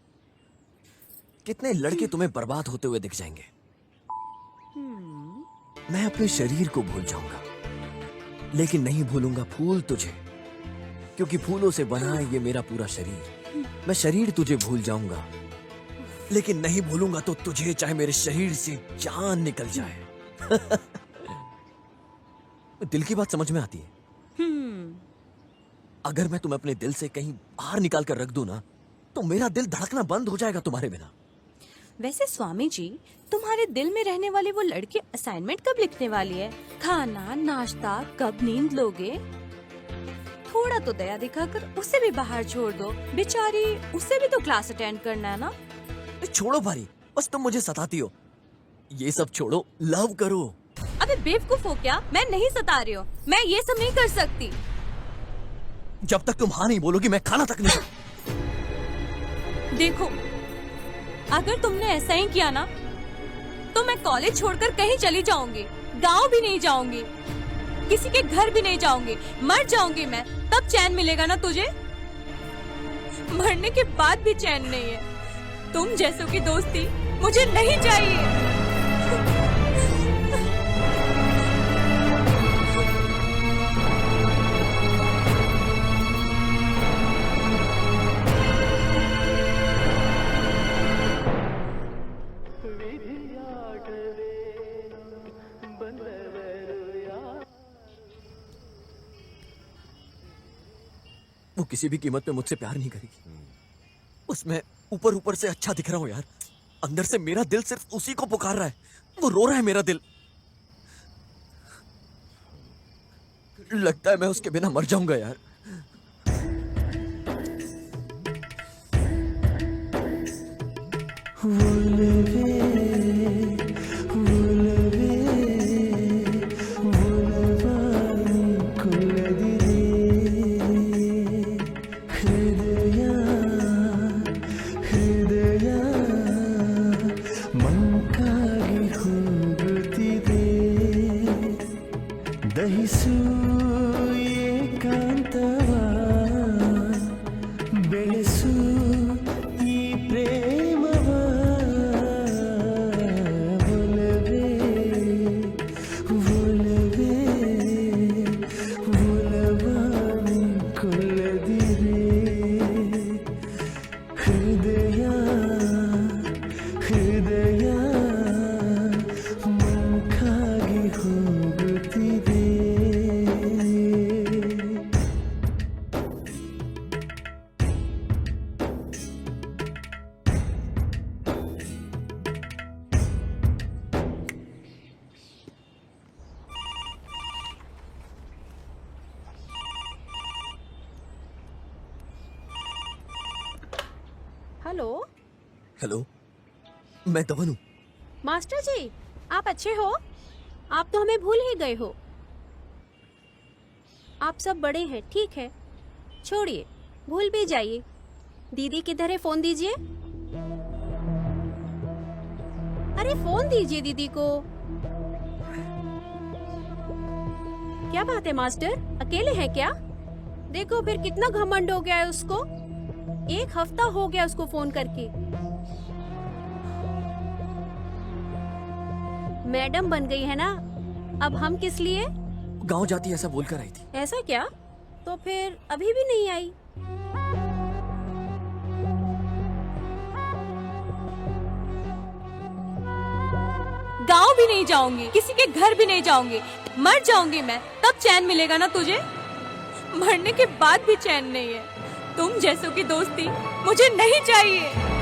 कितने लड़के तुम्हें बर्बाद होते हुए दिख जाएंगे। मैं अपने शरीर को भूल जाऊंगा लेकिन नहीं भूलूंगा फूल तुझे, क्योंकि फूलों से बना है ये मेरा पूरा शरीर। मैं शरीर तुझे भूल जाऊंगा लेकिन नहीं भूलूंगा तो तुझे, चाहे मेरे शरीर से जान निकल जाए। दिल की बात समझ में आती है? अगर मैं तुम्हें अपने दिल से कहीं बाहर निकाल कर रख दूं ना तो मेरा दिल धड़कना बंद हो जाएगा तुम्हारे बिना। वैसे स्वामी जी, तुम्हारे दिल में रहने वाली वो लड़की असाइनमेंट कब लिखने वाली है? खाना नाश्ता कब नींद लोगे? थोड़ा तो दया दिखाकर उसे भी बाहर छोड़ दो, बेचारी उसे भी तो क्लास अटेंड करना है ना। छोड़ो भारी, बस तुम मुझे सताती हो। ये सब छोड़ो, लव करो। अबे बेवकूफ हो क्या? मैं नहीं सता रही हूँ, मैं ये सब नहीं कर सकती। जब तक तुम हाँ नहीं बोलोगी मैं खाना तक नहीं। देखो, अगर तुमने ऐसा ही किया ना तो मैं कॉलेज छोड़कर कहीं चली जाऊंगी, गांव भी नहीं जाऊंगी, किसी के घर भी नहीं जाऊंगी, मर जाऊंगी मैं, तब चैन मिलेगा ना तुझे? मरने के बाद भी चैन नहीं है। तुम जैसों की दोस्ती मुझे नहीं चाहिए। वो किसी भी कीमत पे मुझसे प्यार नहीं करेगी। उसमें ऊपर ऊपर से अच्छा दिख रहा हूं यार, अंदर से मेरा दिल सिर्फ उसी को पुकार रहा है। वो रो रहा है मेरा दिल। लगता है मैं उसके बिना मर जाऊंगा यार। हेलो हेलो, मैं धवन हूँ। मास्टर जी, आप अच्छे हो? आप तो हमें भूल ही गए हो। आप सब बड़े हैं, ठीक है, छोड़िए, भूल भी जाइए। दीदी किधर है? फोन दीजिए। अरे फोन दीजिए दीदी को। क्या बात है मास्टर, अकेले हैं क्या? देखो फिर कितना घमंड हो गया है उसको। 1 हफ्ता हो गया उसको फोन करके। मैडम बन गई है ना, अब हम किस लिए? गांव जाती ऐसा बोलकर आई थी। ऐसा क्या? तो फिर अभी भी नहीं आई? गांव भी नहीं जाऊंगी, किसी के घर भी नहीं जाऊंगी, मर जाऊंगी मैं, तब चैन मिलेगा ना तुझे? मरने के बाद भी चैन नहीं है। तुम जैसों की दोस्ती मुझे नहीं चाहिए।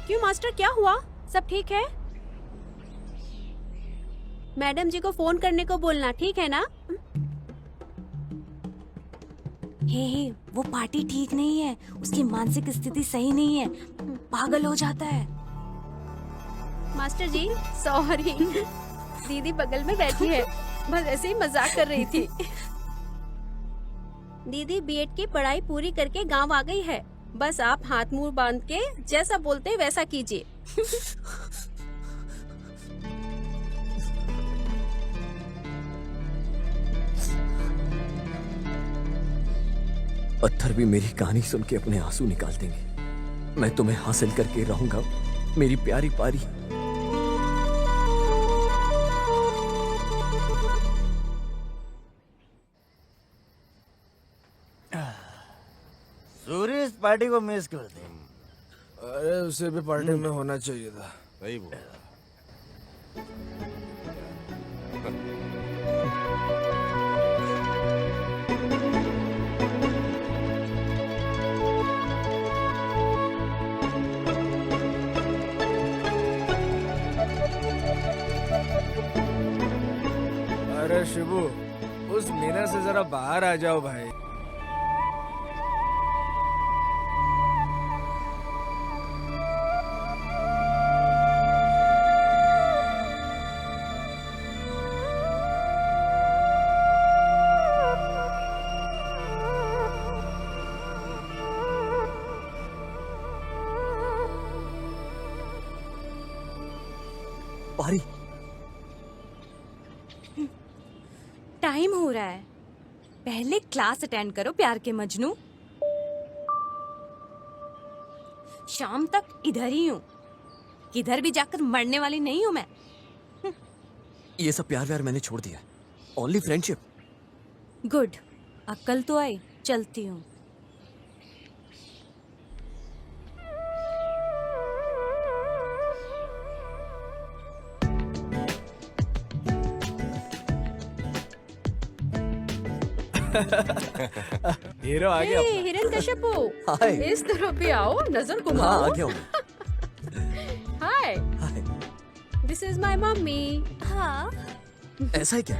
क्यों मास्टर, क्या हुआ? सब ठीक है? मैडम जी को फोन करने को बोलना, ठीक है ना? हे, वो पार्टी ठीक नहीं है, उसकी मानसिक स्थिति सही नहीं है, पागल हो जाता है। मास्टर जी सॉरी, दीदी बगल में बैठी है, बस ऐसे ही मजाक कर रही थी। दीदी बीएड की पढ़ाई पूरी करके गांव आ गई है। बस आप हाथ मुंह बांध के जैसा बोलते हैं वैसा कीजिए। पत्थर भी मेरी कहानी सुन के अपने आंसू निकाल देंगे। मैं तुम्हें हासिल करके रहूंगा, मेरी प्यारी पारी। सूर्य इस पार्टी को मिस कर दे। अरे उसे भी पार्टी में होना चाहिए था। सही बोला। अरे शिबू, उस मीना से जरा बाहर आ जाओ भाई। पारी, टाइम हो रहा है, पहले क्लास अटेंड करो प्यार के मजनू। शाम तक इधर ही हूँ, किधर भी जाकर मरने वाली नहीं हूँ मैं। ये सब प्यार व्यार मैंने छोड़ दिया। Only friendship. गुड, अक्ल तो आई, चलती हूँ। हीरो आ गया। हे हिरण्यकश्यपु, हाय। इस तरफ भी आओ, नजर हाँ घुमाओ। आ गया हूँ। Hi, hi. This is my mummy. हाँ, ऐसा है क्या?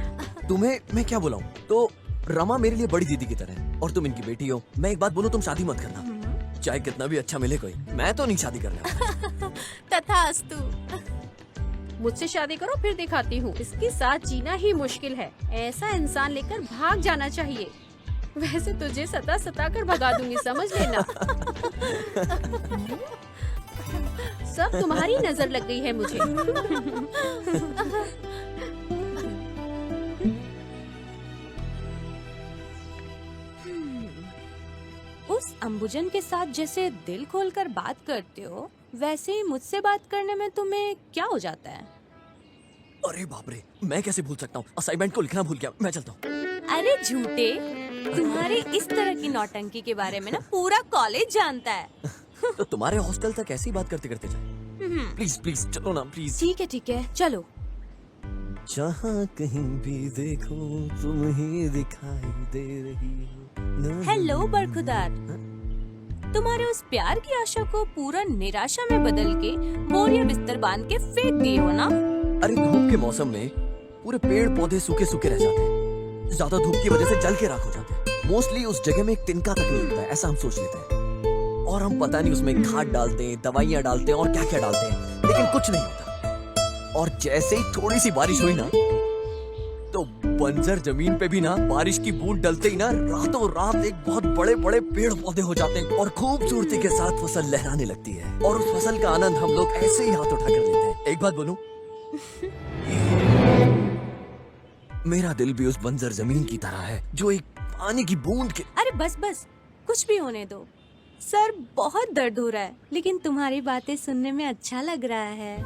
तुम्हें मैं क्या बुलाऊं? तो रमा मेरे लिए बड़ी दीदी की तरह है और तुम इनकी बेटी हो। मैं एक बात बोलूं, तुम शादी मत करना। चाहे कितना भी अच्छा मिले कोई, मैं तो नहीं शादी करने वाला। तथास्तु। मुझसे शादी करो, फिर दिखाती हूँ। इसके साथ जीना ही मुश्किल है। ऐसा इंसान लेकर भाग जाना चाहिए। वैसे तुझे सता कर भगा दूंगी, समझ लेना। सब तुम्हारी नजर लग गई है मुझे। उस अंबुजन के साथ जैसे दिल खोलकर बात करते हो, वैसे ही मुझसे बात करने में तुम्हें क्या हो जाता है? अरे बाप रे, मैं कैसे भूल सकता हूँ? असाइनमेंट को लिखना भूल गया, मैं चलता हूँ। अरे झूठे, तुम्हारे इस तरह की नौटंकी के बारे में ना पूरा कॉलेज जानता है। तो तुम्हारे हॉस्टल तक ऐसी बात करते करते जाए। प्लीज प्लीज चलो ना प्लीज। ठीक है, चलो। जहाँ कहीं भी देखो तुम ही दिखाई दे रही हो। हेलो बरखुदार, तुम्हारे उस प्यार की आशा को पूरा निराशा में बदल के बोरिया बिस्तर बांध के फेंक दिए हो ना? अरे धूप के मौसम में पूरे पेड़ पौधे सूखे सूखे रह जाते हैं। ज्यादा धूप की वजह से जल के राख हो जाते हैं। मोस्टली उस जगह में एक तिनका तक नहीं होता है, ऐसा हम सोच लेते हैं। और हम पता नहीं उसमें खाद डालते हैं, दवाइयाँ डालते हैं और क्या क्या डालते हैं, लेकिन कुछ नहीं होता। और जैसे ही थोड़ी सी बारिश हुई ना, तो बंजर जमीन पे भी ना बारिश की बूंद डलते ही ना रातों रात एक बहुत बड़े बड़े पेड़ पौधे हो जाते हैं और खूबसूरती के साथ फसल लहराने लगती है। और उस फसल का आनंद हम लोग ऐसे ही हाथ उठाकर लेते हैं। एक बात बोलूं, मेरा दिल भी उस बंजर जमीन की तरह है जो एक पानी की बूंद के। अरे बस कुछ भी होने दो। सर बहुत दर्द हो रहा है, लेकिन तुम्हारी बातें सुनने में अच्छा लग रहा है।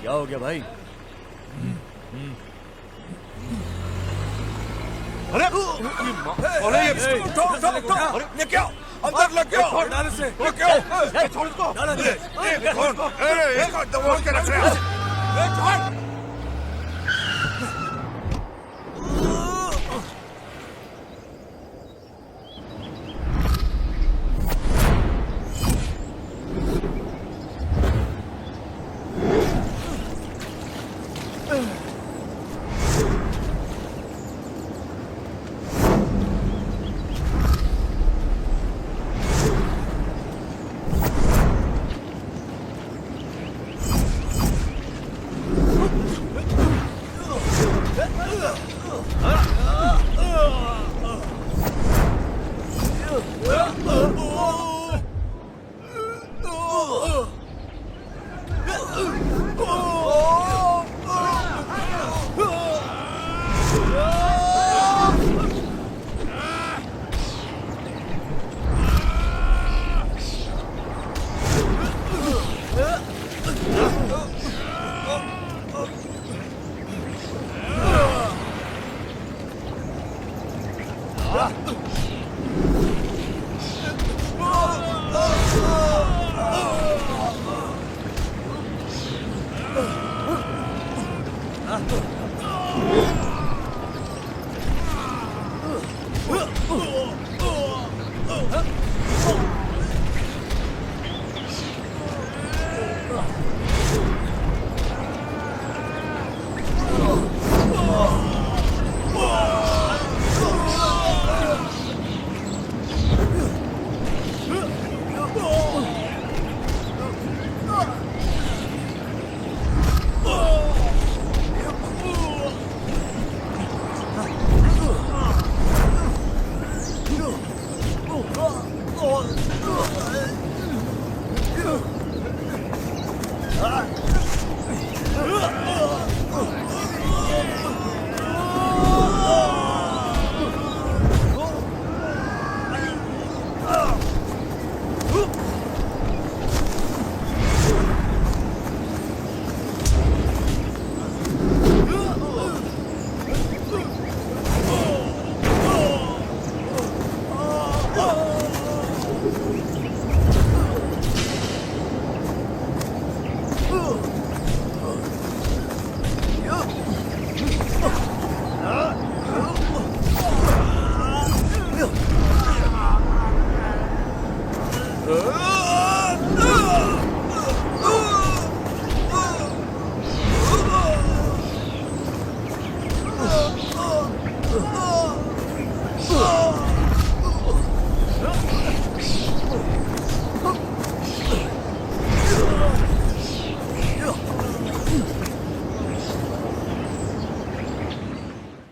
क्या हो गया भाई? अरे अरे ये क्या अंदर लग गया? ये क्या? छोड़ इसको। ये कौन? अरे इसको दबा के रख रहे हैं।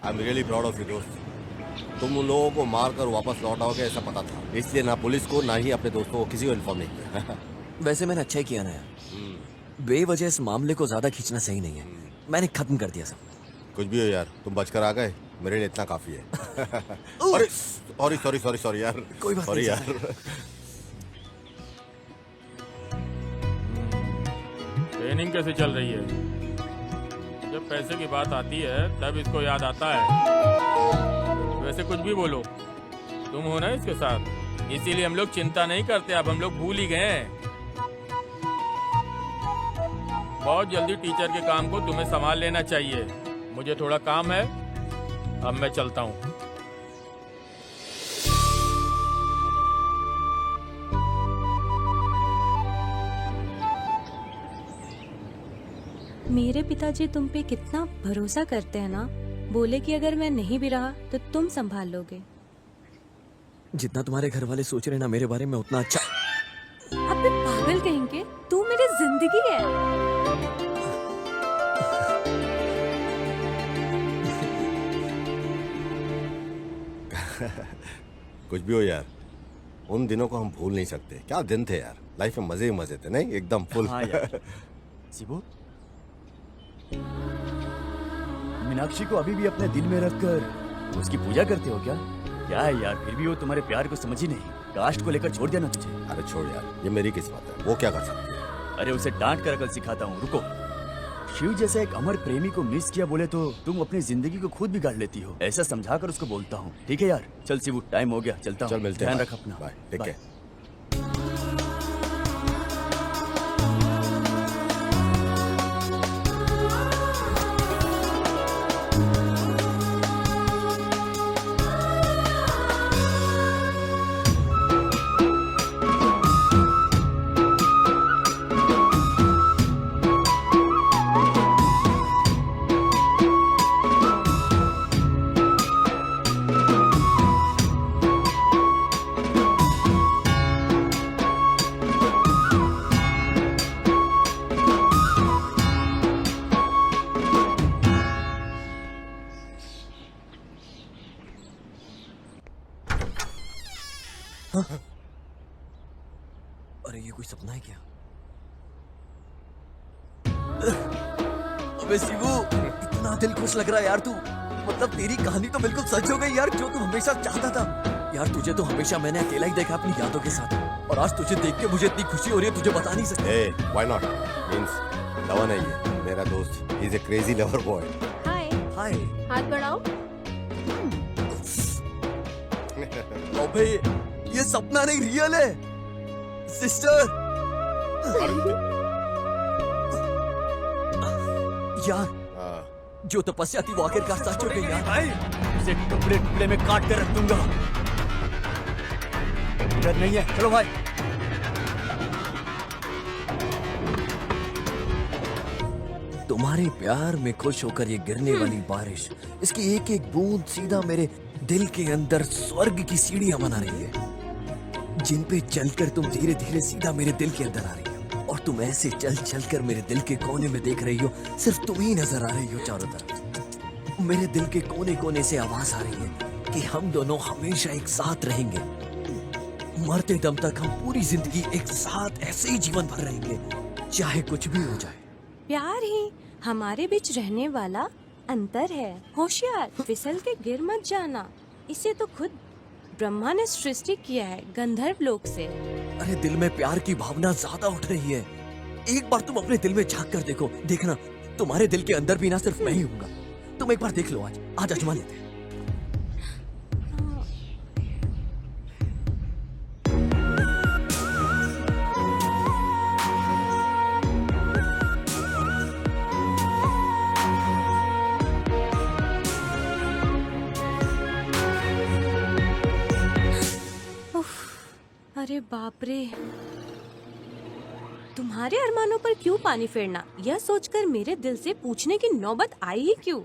I am really proud of you दोस्त। तुम उन लोगों को मारकर वापस लौट आओगे ऐसा पता था, इसलिए ना पुलिस को ना ही अपने दोस्तों को किसी को इन्फॉर्म नहीं किया। वैसे मैंने अच्छा ही किया ना यार, बेवजह इस मामले को ज्यादा खींचना सही नहीं है। मैंने खत्म कर दिया सब। कुछ भी हो यार, तुम बचकर आ गए, मेरे लिए इतना काफी है। अरे सॉरी सॉरी सॉरी सॉरी यार, कोई बात सॉरी नहीं यार। ट्रेनिंग कैसे चल रही है? जब पैसे की बात आती है तब इसको याद आता है। वैसे कुछ भी बोलो, तुम हो ना इसके साथ, इसीलिए हम लोग चिंता नहीं करते। अब हम लोग भूल ही गए हैं। बहुत जल्दी टीचर के काम को तुम्हें संभाल लेना चाहिए। मुझे थोड़ा काम है, अब मैं चलता हूँ। मेरे पिताजी तुम पे कितना भरोसा करते हैं ना। बोले कि अगर मैं नहीं भी रहा तो तुम संभाल लोगे। जितना तुम्हारे घर वाले सोच रहे हैं ना मेरे बारे में, उतना अच्छा। आप भी पागल कहेंगे, तू मेरी जिंदगी है। कुछ भी हो यार, उन दिनों को हम भूल नहीं सकते। क्या दिन थे यार, लाइफ में मजे ही मजे थे, नहीं एकदम फुल। हाँ यार। शिबू, मीनाक्षी को अभी भी अपने दिल में रखकर उसकी पूजा करते हो क्या? क्या है यार, फिर भी वो तुम्हारे प्यार को समझ ही नहीं। कास्ट को लेकर छोड़ दिया ना तुझे। अरे छोड़ यार, ये मेरी किस्मत है, वो क्या कर सकती है। अरे उसे डांट कर अकल सिखाता हूँ, रुको। शिव जैसा एक अमर प्रेमी को मिस किया बोले तो तुम अपनी जिंदगी को खुद बिगाड़ लेती हो। ऐसा समझाकर उसको बोलता हूँ। ठीक है यार, चल शिवू, टाइम हो गया, चलता हूँ। चल मिलते हैं, ध्यान बाय। रख अपना। Bye, take bye. केयर। अरे ये कोई सपना है क्या? अबे शिवू, इतना दिल खुश लग रहा है यार तू। मतलब तेरी कहानी तो बिल्कुल सच हो गई यार, जो तू हमेशा चाहता था। यार तुझे तो हमेशा मैंने अकेला ही देखा अपनी यादों के साथ, और आज तुझे देख के मुझे इतनी खुशी हो रही है, तुझे बता नहीं सकता। ए, why not? मींस लवर नहीं है मेरा दोस्त, he is a crazy lover boy. Hi, hi. हाथ बढ़ाओ। अबे ये सपना नहीं, रियल है सिस्टर। यार जो तपस्या थी वो आखिरकार सच हो गई यार। भाई, उसे टुकड़े टुकड़े में काट कर रख दूंगा। डर नहीं है, चलो भाई। तुम्हारे प्यार में खुश होकर ये गिरने वाली बारिश, इसकी एक एक बूंद सीधा मेरे दिल के अंदर स्वर्ग की सीढ़ियां बना रही है, जिन पे चलकर तुम धीरे धीरे सीधा मेरे दिल के अंदर आ रही हो। और तुम ऐसे चल चल कर मेरे दिल के कोने में देख रही हो, सिर्फ तुम ही नजर आ रही हो चारों तरफ। मेरे दिल के कोने कोने से आवाज आ रही है कि हम दोनों हमेशा एक साथ रहेंगे, मरते दम तक हम पूरी जिंदगी एक साथ ऐसे ही जीवन भर रहेंगे, चाहे कुछ भी हो जाए। प्यार ही हमारे बीच रहने वाला अंतर है। होशियार, फिसल के गिर मत जाना। इसे तो खुद ब्रह्मा ने सृष्टि किया है, गंधर्व लोक से। अरे दिल में प्यार की भावना ज्यादा उठ रही है। एक बार तुम अपने दिल में झांक कर देखो, देखना तुम्हारे दिल के अंदर भी ना सिर्फ मैं ही हूँगा। तुम एक बार देख लो, आज आजमा लेते हैं। अरे बाप रे, तुम्हारे अरमानों पर क्यों पानी फेरना, यह सोचकर मेरे दिल से पूछने की नौबत आई ही क्यों?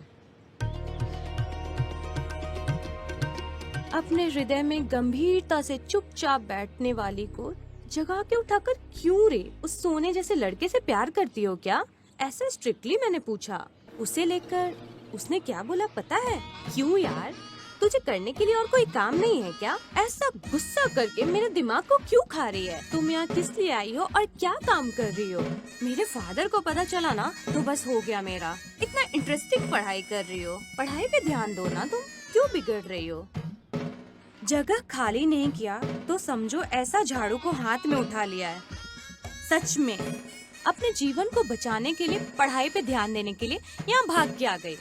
अपने हृदय में गंभीरता से चुपचाप बैठने वाली को जगा के उठाकर क्यों रे? उस सोने जैसे लड़के से प्यार करती हो क्या? ऐसा स्ट्रिक्टली मैंने पूछा। उसे लेकर उसने क्या बोला पता है? क्यों यार, तुझे करने के लिए और कोई काम नहीं है क्या? ऐसा गुस्सा करके मेरे दिमाग को क्यों खा रही है? तुम यहाँ किस लिए आई हो और क्या काम कर रही हो? मेरे फादर को पता चला ना तो बस हो गया मेरा। इतना इंटरेस्टिंग पढ़ाई कर रही हो, पढ़ाई पे ध्यान दो ना, तुम क्यों बिगड़ रही हो? जगह खाली नहीं किया तो समझो ऐसा झाड़ू को हाथ में उठा लिया है। सच में अपने जीवन को बचाने के लिए, पढ़ाई पे ध्यान देने के लिए यहाँ भाग के आ गई।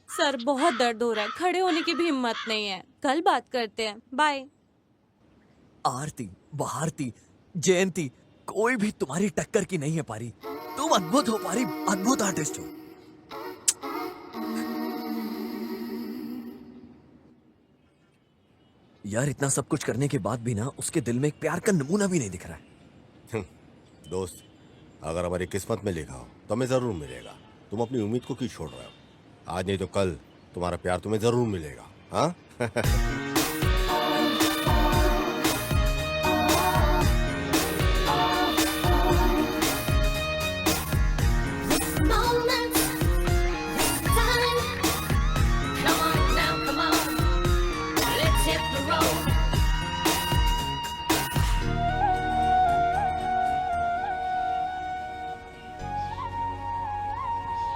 सर बहुत दर्द हो रहा है, खड़े होने की भी हिम्मत नहीं है। कल बात करते हैं, बाय। आरती, भारती, जयंती, कोई भी तुम्हारी टक्कर की नहीं है पारी। तुम अद्भुत हो पारी, अद्भुत आर्टिस्ट हो। यार इतना सब कुछ करने के बाद भी ना उसके दिल में एक प्यार का नमूना भी नहीं दिख रहा है। दोस्त, अगर हमारी किस्मत में लिखा हो तो हमें जरूर मिलेगा। तुम अपनी उम्मीद को क्यों छोड़ रहे हो? आज नहीं तो कल तुम्हारा प्यार तुम्हें जरूर मिलेगा। हाँ?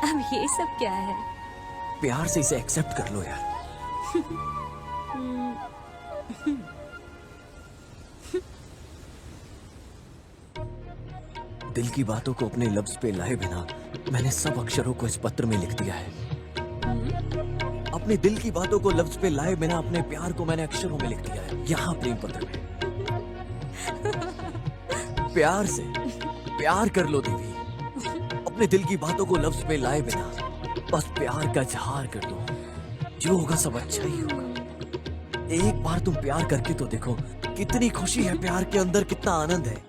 अब ये सब क्या है? प्यार से इसे एक्सेप्ट कर लो यार। दिल की बातों को अपने लफ्ज पे लाए बिना मैंने सब अक्षरों को इस पत्र में लिख दिया है। अपने दिल की बातों को लफ्ज पे लाए बिना अपने प्यार को मैंने अक्षरों में लिख दिया है, यहाँ प्रेम पत्र में। प्यार से प्यार कर लो देवी, अपने दिल की बातों को लफ्ज पे लाए बिना बस प्यार का इजहार कर दो। जो होगा सब अच्छा ही होगा। एक बार तुम प्यार करके तो देखो, कितनी खुशी है प्यार के अंदर, कितना आनंद है।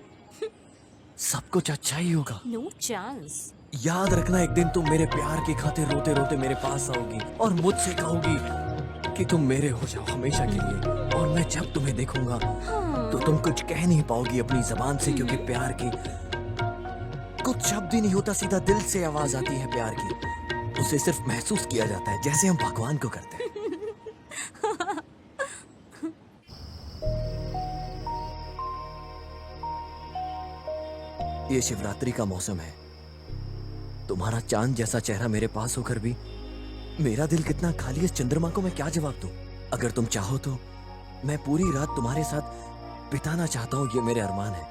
सब कुछ अच्छा ही होगा। No chance. याद रखना, एक दिन तुम मेरे प्यार की खातिर रोते रोते मेरे पास आओगी और मुझसे कहोगी कि तुम मेरे हो जाओ हमेशा के लिए। और मैं जब तुम्हें देखूंगा तो तुम कुछ कह नहीं पाओगी अपनी जबान से, क्योंकि प्यार की कुछ शब्द ही नहीं होता, सीधा दिल से आवाज आती है प्यार की। उसे सिर्फ महसूस किया जाता है, जैसे हम भगवान को करते हैं। ये शिवरात्रि का मौसम है, तुम्हारा चांद जैसा चेहरा मेरे पास होकर भी मेरा दिल कितना खाली है। इस चंद्रमा को मैं क्या जवाब दूं? अगर तुम चाहो तो मैं पूरी रात तुम्हारे साथ बिताना चाहता हूं, ये मेरे अरमान है।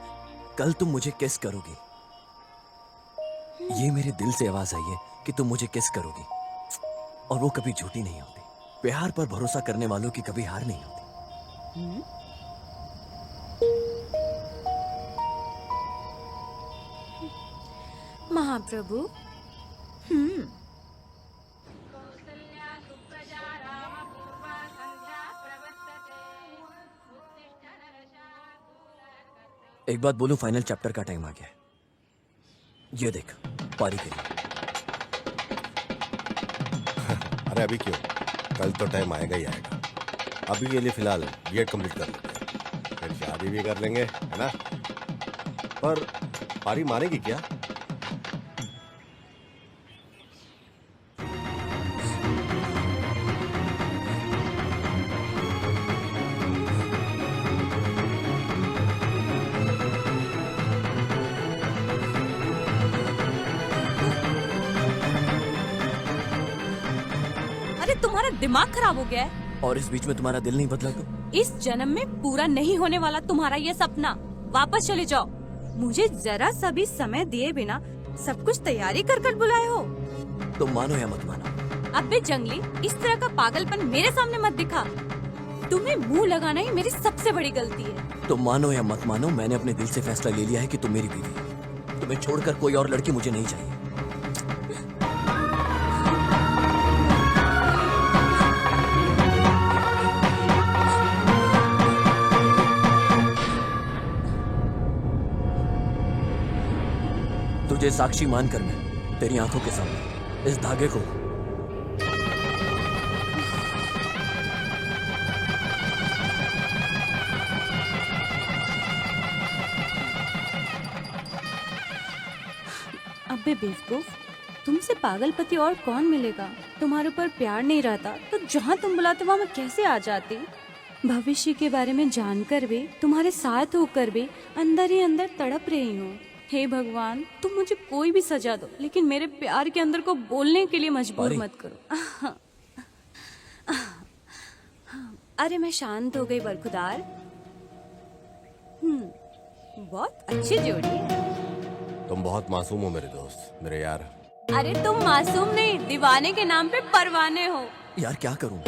कल तुम मुझे किस करोगी, ये मेरे दिल से आवाज आई है कि तुम मुझे किस करोगी, और वो कभी झूठी नहीं होती। प्यार पर भरोसा करने वालों की कभी हार नहीं होती। महाप्रभु, एक बात बोलूं, फाइनल चैप्टर का टाइम आ गया है। ये देख, पारी के लिए। अरे अभी क्यों, कल तो टाइम आएगा ही आएगा। अभी के लिए फिलहाल बीएड कंप्लीट कर लेते हैं, फिर शादी भी कर लेंगे, है ना? पर पारी मारेगी क्या? अरे तुम्हारा दिमाग खराब हो गया है। और इस बीच में तुम्हारा दिल नहीं बदला तो? इस जन्म में पूरा नहीं होने वाला तुम्हारा ये सपना। वापस चले जाओ। मुझे जरा सा भी समय दिए बिना सब कुछ तैयारी कर बुलाए हो। तुम मानो या मत मानो। अबे जंगली, इस तरह का पागलपन मेरे सामने मत दिखा। तुम्हें मुंह लगाना ही मेरी सबसे बड़ी गलती है। तुम मानो या मत मानो, मैंने अपने दिल से फैसला ले लिया है कि तुम मेरी बीवी हो। तुम्हें छोड़कर कोई और लड़की मुझे नहीं चाहिए। तुझे साक्षी मानकर मैं तेरी आंखों के सामने इस धागे को अबे बेवकूफ, तुमसे पागलपति और कौन मिलेगा? तुम्हारे ऊपर प्यार नहीं रहता तो जहाँ तुम बुलाते वहाँ मैं कैसे आ जाती? भविष्य के बारे में जानकर भी, तुम्हारे साथ होकर भी अंदर ही अंदर तड़प रही हूँ। हे भगवान, तुम मुझे कोई भी सजा दो, लेकिन मेरे प्यार के अंदर को बोलने के लिए मजबूर अरे। मत करो। अरे मैं शांत हो गई बरखुदार। बहुत अच्छी जोड़ी है। तुम बहुत मासूम हो मेरे दोस्त, मेरे यार। अरे तुम मासूम नहीं, दीवाने के नाम पे परवाने हो। यार क्या करूं?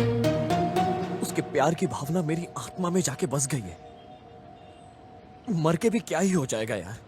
उसके प्यार की भावना मेरी आत्मा में जाके बस गई है। मर के भी क्या ही हो जाएगा यार।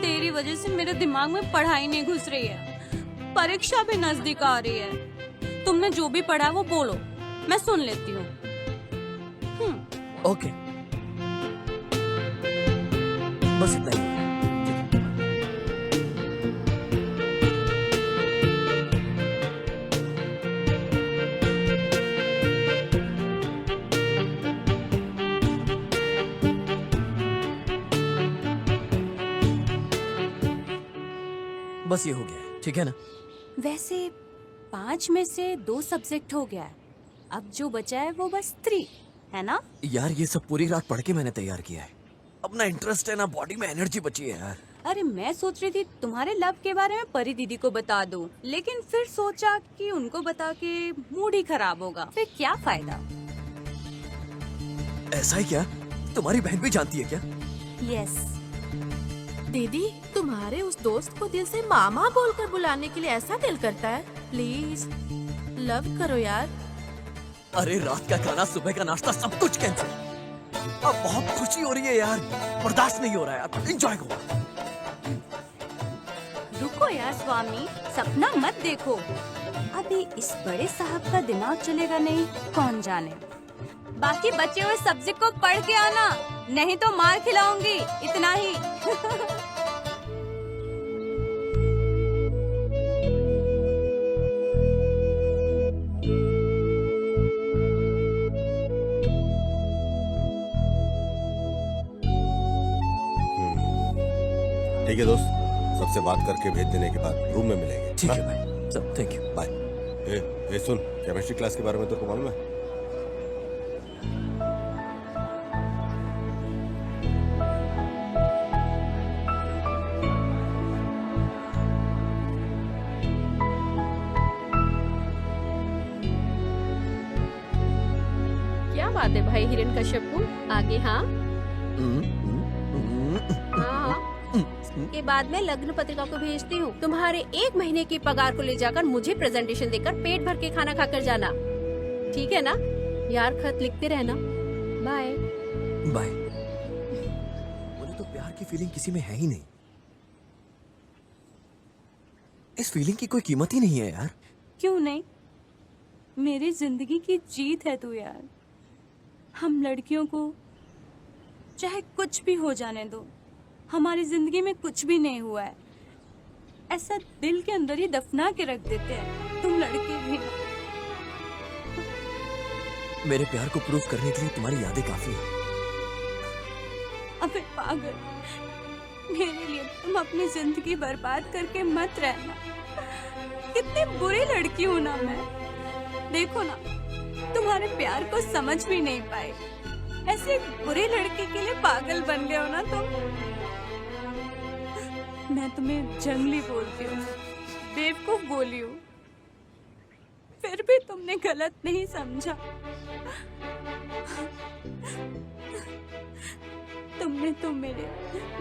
तेरी वजह से मेरे दिमाग में पढ़ाई नहीं घुस रही है, परीक्षा भी नजदीक आ रही है। तुमने जो भी पढ़ा वो बोलो, मैं सुन लेती हूँ। ओके, बस इतना ही। बस ये हो गया, ठीक है ना? वैसे 5 में से 2 सब्जेक्ट हो गया है, अब जो बचा है वो बस 3 है ना? यार ये सब पूरी रात पढ़ के मैंने तैयार किया है। अपना इंटरेस्ट है ना, बॉडी में एनर्जी बची है यार। अरे मैं सोच रही थी तुम्हारे लव के बारे में परी दीदी को बता दूं, लेकिन फिर सोचा कि उनको बता के मूड ही खराब होगा, फिर क्या फायदा। ऐसा ही क्या? तुम्हारी बहन भी जानती है क्या? यस। दीदी, तुम्हारे उस दोस्त को दिल से मामा बोलकर बुलाने के लिए ऐसा दिल करता है? प्लीज लव करो यार। अरे रात का खाना, सुबह का नाश्ता, सब कुछ कैंसिल। अब बहुत खुशी हो रही है यार, बर्दाश्त नहीं हो रहा है यार। एंजॉय करो। रुको यार स्वामी, सपना मत देखो, अभी इस बड़े साहब का दिमाग चलेगा नहीं, कौन जाने। बाकी बचे हुए सब्जेक्ट को पढ़ के आना, नहीं तो मार खिलाऊंगी, इतना ही। ठीक है दोस्त, सबसे बात करके भेज देने के बाद रूम में मिलेंगे। ठीक हाँ? है भाई, सब थैंक यू, बाय। ए सुन, केमिस्ट्री क्लास के बारे में तेरे को मालूम है? क्या बात है भाई हिरण्यकश्यपु, आगे हाँ? हाँ, के बाद में लग्न पत्रिका को भेजती हूँ। तुम्हारे 1 महीने की पगार को ले जाकर मुझे प्रेजेंटेशन देकर पेट भर के खाना खाकर जाना, ठीक है ना? यार खत लिखते रहना। Bye bye. मुझे तो प्यार की फीलिंग किसी में है ही नहीं। इस फीलिंग की कोई कीमत ही नहीं है यार। क्यों नहीं, मेरी जिंदगी की जीत है तू यार। हम लड़कियों को चाहे कुछ भी हो जाने दो, हमारी जिंदगी में कुछ भी नहीं हुआ है ऐसा दिल के अंदर ही दफना के रख देते हैं। तुम लड़के भी। मेरे प्यार को प्रूव करने के लिए तुम्हारी यादें काफी है। अबे पागल, मेरे लिए तुम अपनी जिंदगी बर्बाद करके मत रहना। कितनी बुरी लड़की हूँ ना मैं। देखो ना, तुम्हारे प्यार को समझ भी नहीं पाए, ऐसे बुरी लड़की के लिए पागल बन गए हो ना तुम। मैं तुम्हें जंगली बोलती हूँ, बेवकूफ बोली हूँ, फिर भी तुमने गलत नहीं समझा। तुमने तो मेरे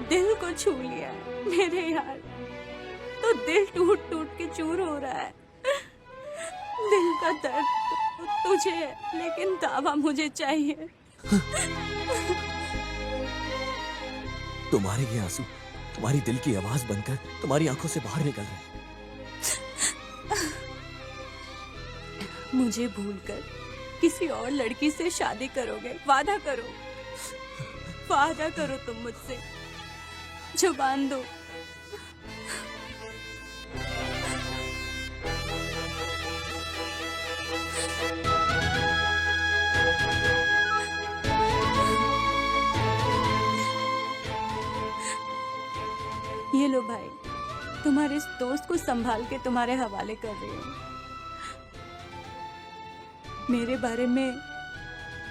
दिल को छू लिया है मेरे यार। तो दिल टूट टूट के चूर हो रहा है। दिल का दर्द तो तुझे है, लेकिन दावा मुझे चाहिए। तुम्हारे ये आंसू तुम्हारी दिल की आवाज बनकर तुम्हारी आंखों से बाहर निकल रहे हैं। मुझे भूलकर किसी और लड़की से शादी करोगे? वादा करो, वादा करो तुम मुझसे। जुबान दो। ये लो भाई, तुम्हारे इस दोस्त को संभाल के तुम्हारे हवाले कर रही हूँ। मेरे बारे में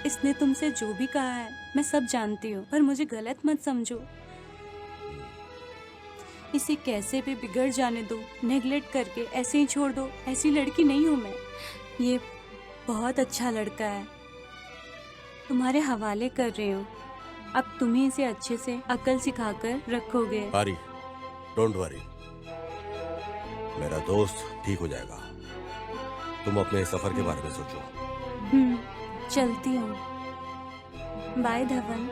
इसने तुमसे जो भी कहा है मैं सब जानती हूँ, पर मुझे गलत मत समझो। इसे कैसे भी बिगड़ जाने दो, नेगलेक्ट करके ऐसे ही छोड़ दो। ऐसी लड़की नहीं हूँ मैं। ये बहुत अच्छा लड़का है, तुम्हारे हवाले कर रही हूँ। अब तुम ही इसे अच्छे से अकल सिखाकर रखोगे। आरी, डोंट वरी, मेरा दोस्त ठीक हो जाएगा। तुम अपने सफर के बारे में सोचो। चलती हूँ। बाय धवन।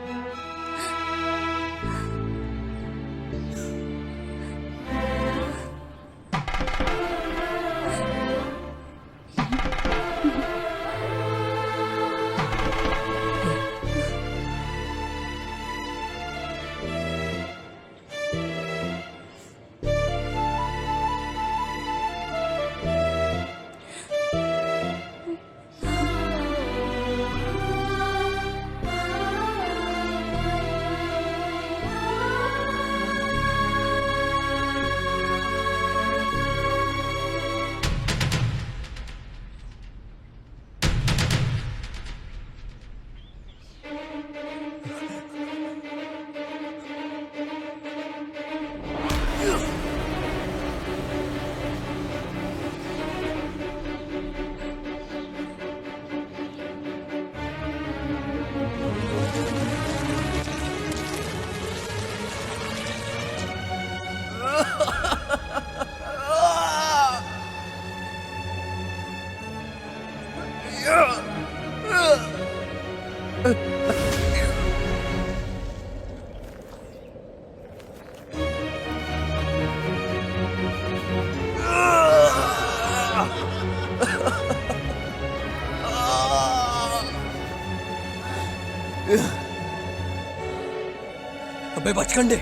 अबे बचकंडे,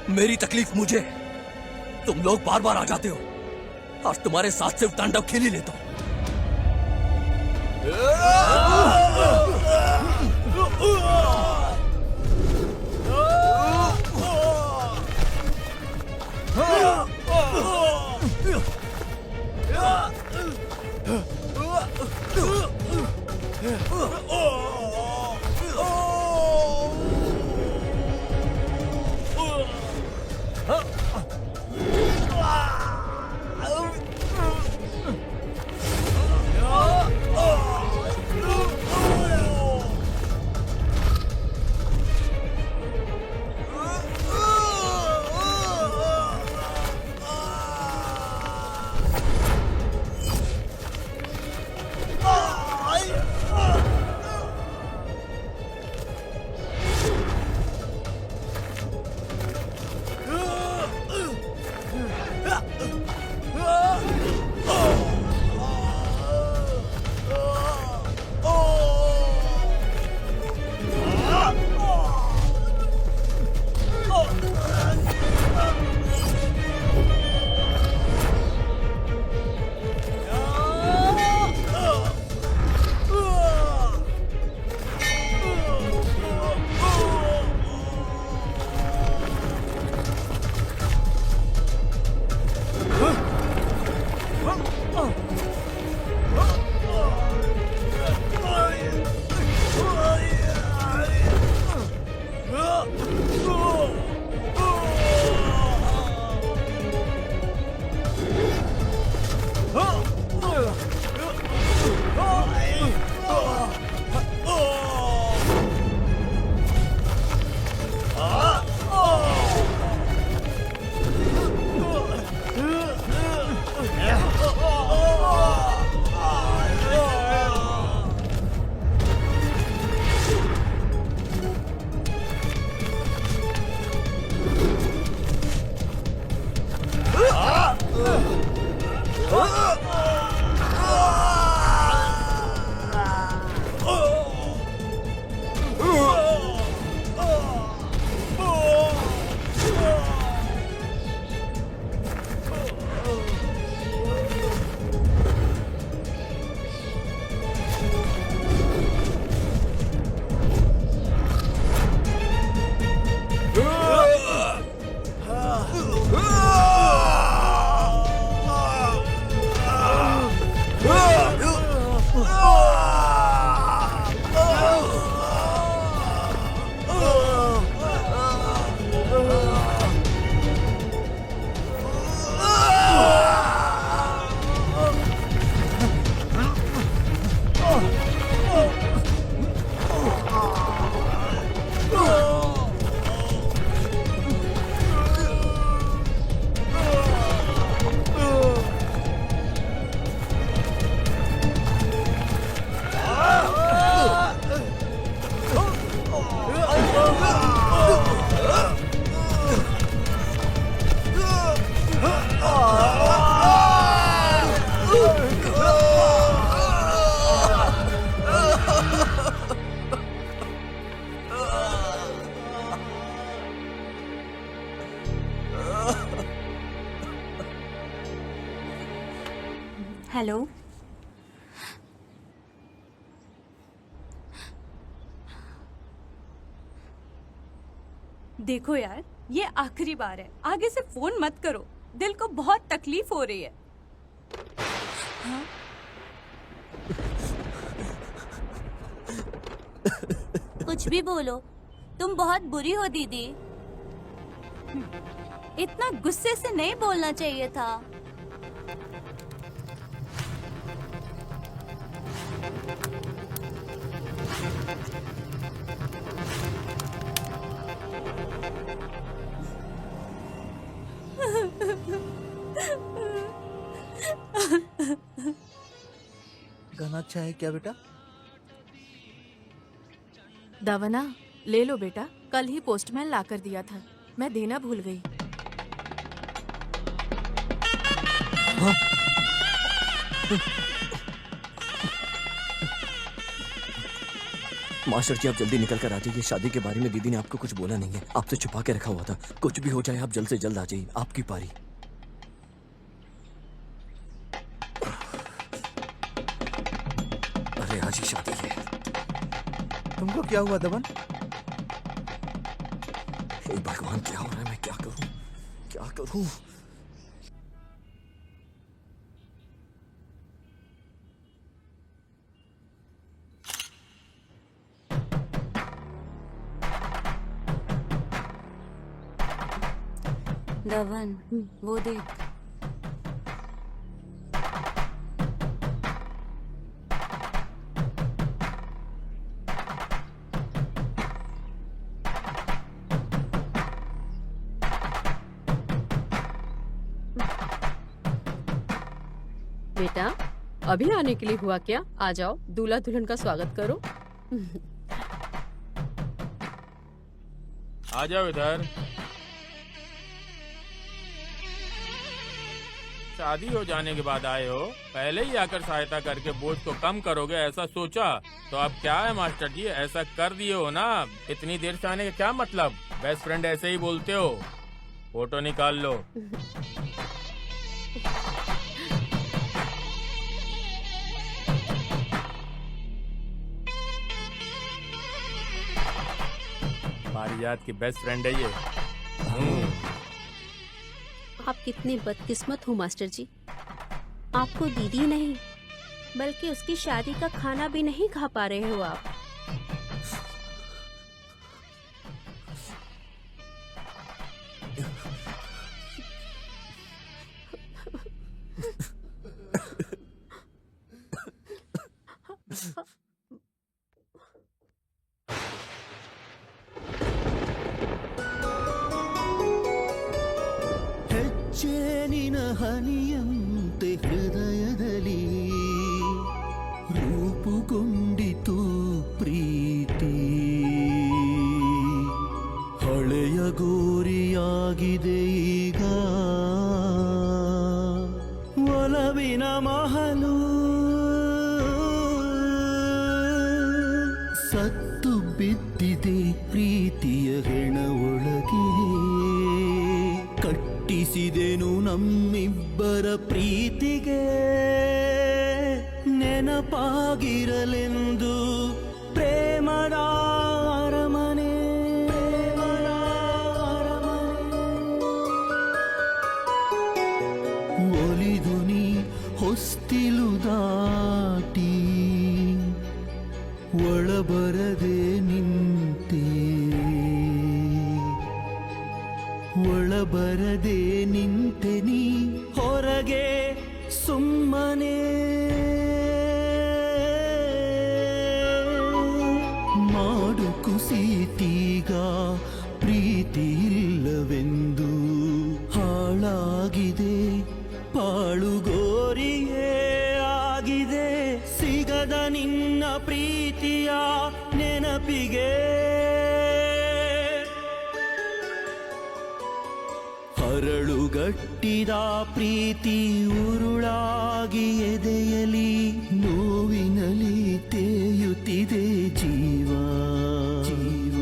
मेरी तकलीफ मुझे, तुम लोग बार बार आ जाते हो। आज तुम्हारे साथ सिर्फ तांडव खेल ही लेता हूं। हेलो। देखो यार, ये आखिरी बार है, आगे से फोन मत करो, दिल को बहुत तकलीफ हो रही है। हाँ? कुछ भी बोलो, तुम बहुत बुरी हो दीदी। इतना गुस्से से नहीं बोलना चाहिए था। गाना अच्छा है क्या बेटा? दवना ले लो बेटा, कल ही पोस्टमैन ला कर दिया था, मैं देना भूल गई। मास्टर जी आप जल्दी निकल कर आ जाइए, शादी के बारे में दीदी ने आपको कुछ बोला नहीं है, आपसे छुपा के रखा हुआ था। कुछ भी हो जाए आप जल्द से जल्द आ जाइए, आपकी पारी। अरे आज ही शादी है। तुमको क्या हुआ दमन? हे भगवान क्या हो रहा है, मैं क्या करूं, क्या करूं? दवन, वो देख। बेटा अभी आने के लिए हुआ क्या? आ जाओ, दूल्हा दुल्हन का स्वागत करो। आ जाओ इधर। शादी हो जाने के बाद आए हो, पहले ही आकर सहायता करके बोझ को कम करोगे ऐसा सोचा, तो अब क्या है मास्टर जी, ऐसा कर दिए हो ना। इतनी देर से आने का क्या मतलब? बेस्ट फ्रेंड ऐसे ही बोलते हो। फोटो निकाल लो। पारिजात की बेस्ट फ्रेंड है ये। आप कितने बदकिस्मत हो मास्टर जी, आपको दीदी नहीं बल्कि उसकी शादी का खाना भी नहीं खा पा रहे हो आप। ಹೆಜ್ಜೇನಿನ ಹನಿಯಂತೆ ಹೃದಯದಲ್ಲಿ ರೂಪುಗೊಂಡಿತು ಪ್ರೀತಿ, ಹಳೆಯ ಗೋರಿಯಾಗಿದೆ ಈಗ ಒಲವಿನ ಮಹಲು, ಸತ್ತು ಬಿದ್ದಿದೆ ಪ್ರೀತಿಯ ಹೆಣ ಒಳಗೆ, ಕಟ್ಟಿಸಿದೆನು ನಮ್ಮಿಬ್ಬರ ಪ್ರೀತಿಗೆ, ನೆನಪಾಗಿರಲೆಂದು ಪ್ರೇಮದ ಅರಮನೆ, ಪ್ರೇಮದ ಅರಮನೆ. ಒಲಿದು ನೀ ಹೊಸ್ತಿಲು ದಾಟಿ ಒಳಬರದೆ ನಿಂತೆ, ಒಳಬರದೆ ನಿಂತೆ ನೀ ಹೊರಗೆ ಸುಮ್ಮನೆ, ಮಾಡು ಕುಸಿತೀಗ ಪ್ರೀತಿ ಇಲ್ಲವೆಂದು, ಹಾಳಾಗಿದೆ ಪಾಳುಗೋರಿಯೇ ಆಗಿದೆ, ಸಿಗದ ನಿನ್ನ ಪ್ರೀತಿಯ ನೆನಪಿಗೆ. ಹರಳುಗಟ್ಟಿದ ಪ್ರೀತಿ ಉರುಳಾಗಿ ಎದೆಯಲಿ, ನೋವಿನಲಿ ತೇಯುತ್ತಿದೆ ಜೀವ, ಜೀವ.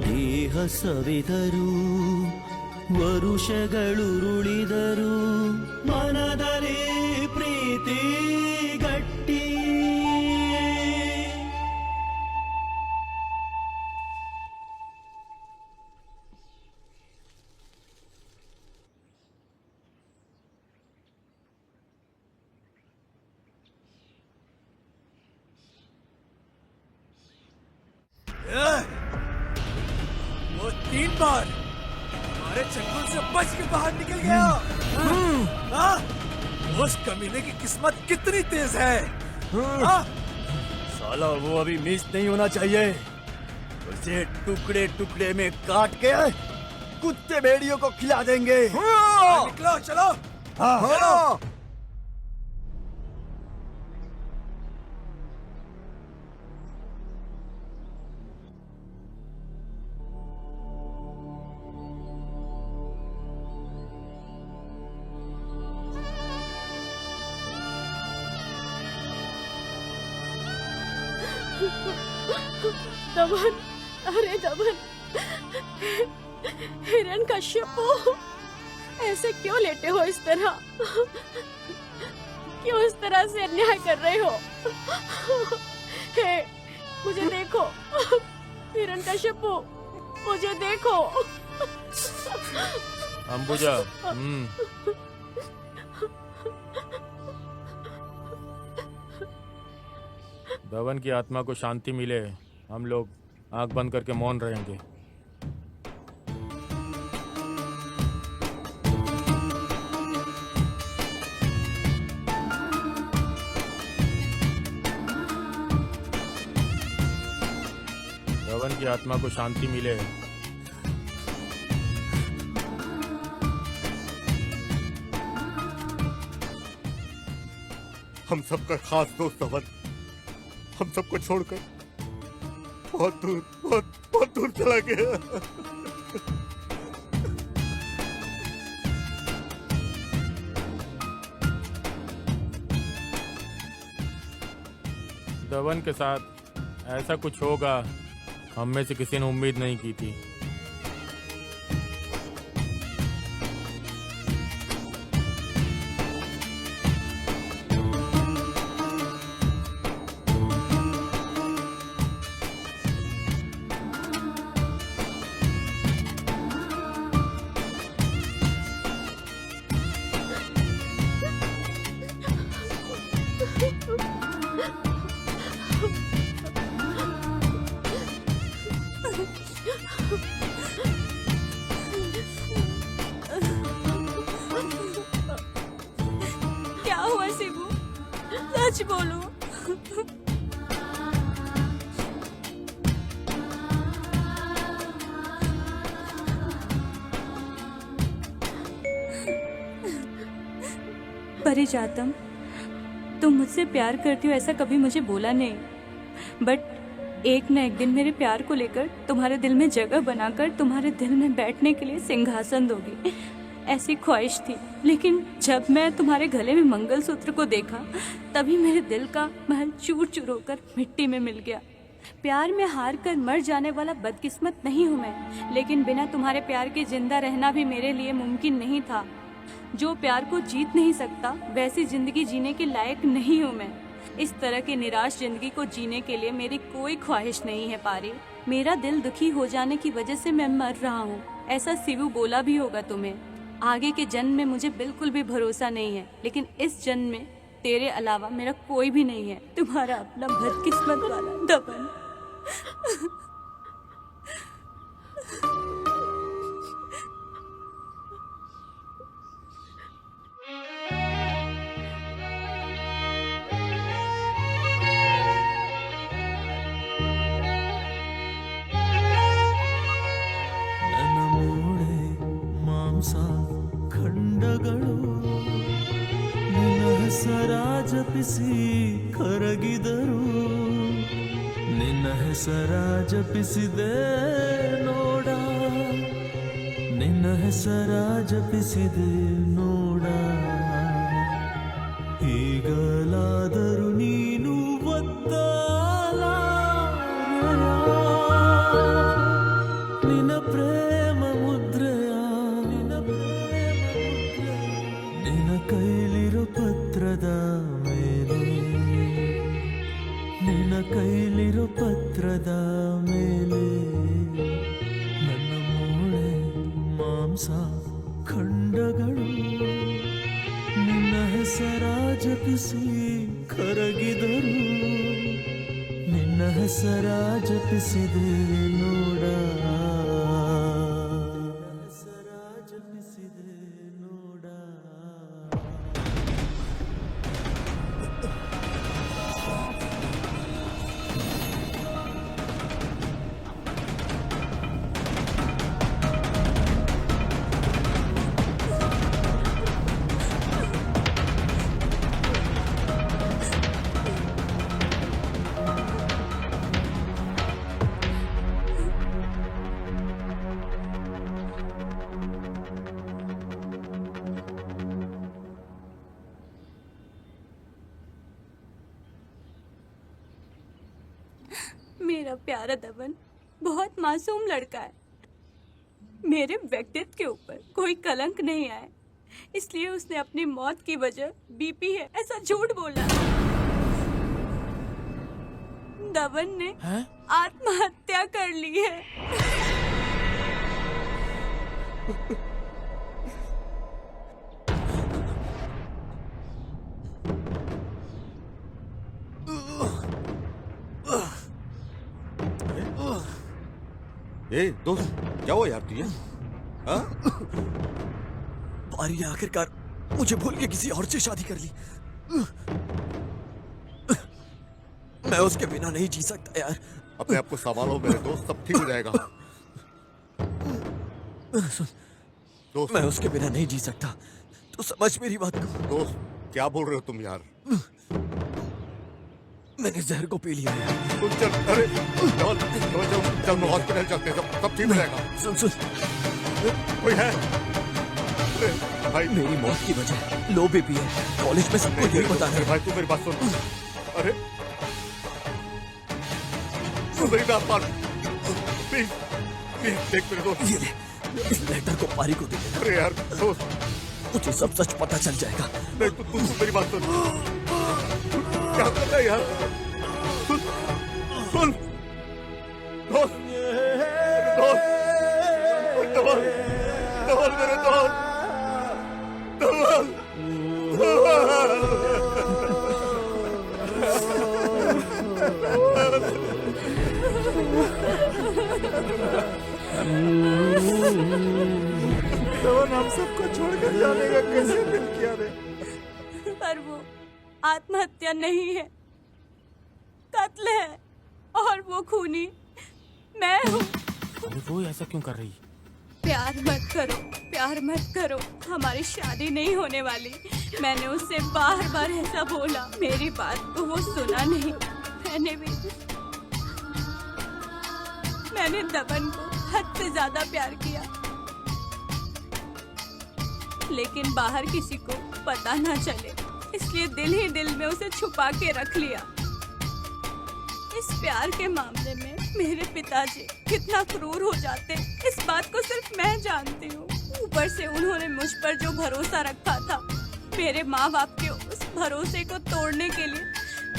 ದೇಹ ಸವೆದರು ವರುಷಗಳುರುಳಿದರು, ಮನದಲ್ಲಿ ಪ್ರೀತಿ ಪ್ರೀತಿ ಗಟ್ಟಿ वो 3 बार हमारे चंगुल से बच के बाहर निकल गया। हाँ? उस कमीने की किस्मत कितनी तेज है। हाँ? साला वो अभी मिस नहीं होना चाहिए। उसे टुकड़े टुकड़े में काट के कुत्ते भेड़ियों को खिला देंगे। निकलो चलो। हाँ। दमन, अरे दमन, हिरण्यकश्यप, ऐसे क्यों लेटे हो इस तरह? क्यों इस तरह से अन्याय कर रहे हो? हे, मुझे देखो, हिरण्यकश्यप, मुझे देखो। अंबुजा, धवन की आत्मा को शांति मिले, हम लोग आंख बंद करके मौन रहेंगे। धवन की आत्मा को शांति मिले। हम सबका खास दोस्त धवन हम सबको छोड़कर बहुत दूर चला गया। धवन के साथ ऐसा कुछ होगा हम में से किसी ने उम्मीद नहीं की थी। क्या हुआ शिबू? सच बोलो। परिजातम, तुम मुझसे प्यार करती हो ऐसा कभी मुझे बोला नहीं, बट एक न एक दिन मेरे प्यार को लेकर तुम्हारे दिल में जगह बनाकर तुम्हारे दिल में बैठने के लिए सिंहासन दोगी, ऐसी ख्वाहिश थी। लेकिन जब मैं तुम्हारे गले में मंगलसूत्र को देखा तभी मेरे दिल का महल चूर चूर होकर मिट्टी में मिल गया। प्यार में हार कर मर जाने वाला बदकिस्मत नहीं हूँ मैं, लेकिन बिना तुम्हारे प्यार के जिंदा रहना भी मेरे लिए मुमकिन नहीं था। जो प्यार को जीत नहीं सकता वैसी जिंदगी जीने के लायक नहीं हूँ मैं। इस तरह की निराश जिंदगी को जीने के लिए मेरी कोई ख्वाहिश नहीं है पारी। मेरा दिल दुखी हो जाने की वजह से मैं मर रहा हूँ, ऐसा शिवू बोला भी होगा तुम्हें। आगे के जन्म में मुझे बिल्कुल भी भरोसा नहीं है, लेकिन इस जन्म में तेरे अलावा मेरा कोई भी नहीं है। तुम्हारा अपना बदकिस्मत वाला दमन। ನನ್ನ ಮೂಳೆ ಮಾಂಸ ಖಂಡಗಳು ನಿನ್ನ ಹೆಸರ ಜಪಿಸಿ ಕರಗಿದರು, ನಿನ್ನ ಹೆಸರ ಜಪಿಸಿದೆ ನೋಡ, ನಿನ್ನ ಹೆಸರ ಜಪಿಸಿದೆ ನೋಡ. ಈಗಲಾದರೂ ನೀನು ನಿನ್ನ ಪ್ರೇಮ ಮುದ್ರೆಯ ನಿನ್ನ ಕೈಲಿರೋ ಪತ್ರದ ಕೈಲಿರೋ ಪತ್ರದ ಮೇಲೆ ನನ್ನ ಮೂಳೆ ಮಾಂಸ ಖಂಡಗಳು ನಿನ್ನ ಹೆಸರ ಜಪಿಸಿ ಕರಗಿದರು ನಿನ್ನ ಹೆಸರ ಜಪಿಸಿದೆ ನೋಡ ಹೆಸರ ಜಪಿಸಿದೆ ನೋಡ मेरा प्यारा दबन बहुत मासूम लड़का है। मेरे व्यक्तित्व के ऊपर कोई कलंक नहीं आए, इसलिए उसने अपनी मौत की वजह बीपी है ऐसा झूठ बोला। दबन ने आत्महत्या कर ली है। ए दोस्त क्या हुआ यार तुझे? हाँ? पारी ने आखिरकार मुझे भूल के किसी और से शादी कर ली। मैं उसके बिना नहीं जी सकता यार। अपने आप को संभालो मेरे दोस्त, सब ठीक हो जाएगा। सुन दोस्त मैं उसके बिना नहीं जी सकता, तू समझ मेरी बात को। दोस्त क्या बोल रहे हो तुम यार? मैंने जहर को पी लिया है। तुम चल, अरे चल हॉस्पिटल चलते हैं, सब ठीक हो जाएगा। सुन सुन कोई है? भाई मेरी मौत की वजह लो बीपी है, कॉलेज में सबको यही बता रहे हैं। भाई तू मेरी बात सुन। अरे तू मेरी बात मान, प्लीज प्लीज देख मेरे दोस्त। ये ले, इस लेटर को पारी को दे देना। अरे यार दोस्त मुझे सब सच पता चल जाएगा। नहीं तू मेरी बात सुन। क्या कर रहा है यार? सुन दोस्त, धवल मेरे दोस्त, धवल हम सबको छोड़कर जाने का कैसे दिल किया रे? पर वो आत्महत्या नहीं है, कत्ल है, और वो खूनी मैं हूँ। अरे वो ऐसा क्यों कर रही? प्यार मत करो, प्यार मत करो, हमारी शादी नहीं होने वाली। मैंने उससे बार बार ऐसा बोला, मेरी बात को वो सुना नहीं। मैंने दबन को हद से ज्यादा प्यार किया, लेकिन बाहर किसी को पता ना चले, इसलिए दिल ही दिल में उसे छुपा के रख लिया। इस प्यार के मामले में मेरे पिताजी कितना क्रूर हो जाते, इस बात को सिर्फ मैं जानती हूँ। ऊपर से उन्होंने मुझ पर जो भरोसा रखा था, मेरे माँ बाप के उस भरोसे को तोड़ने के लिए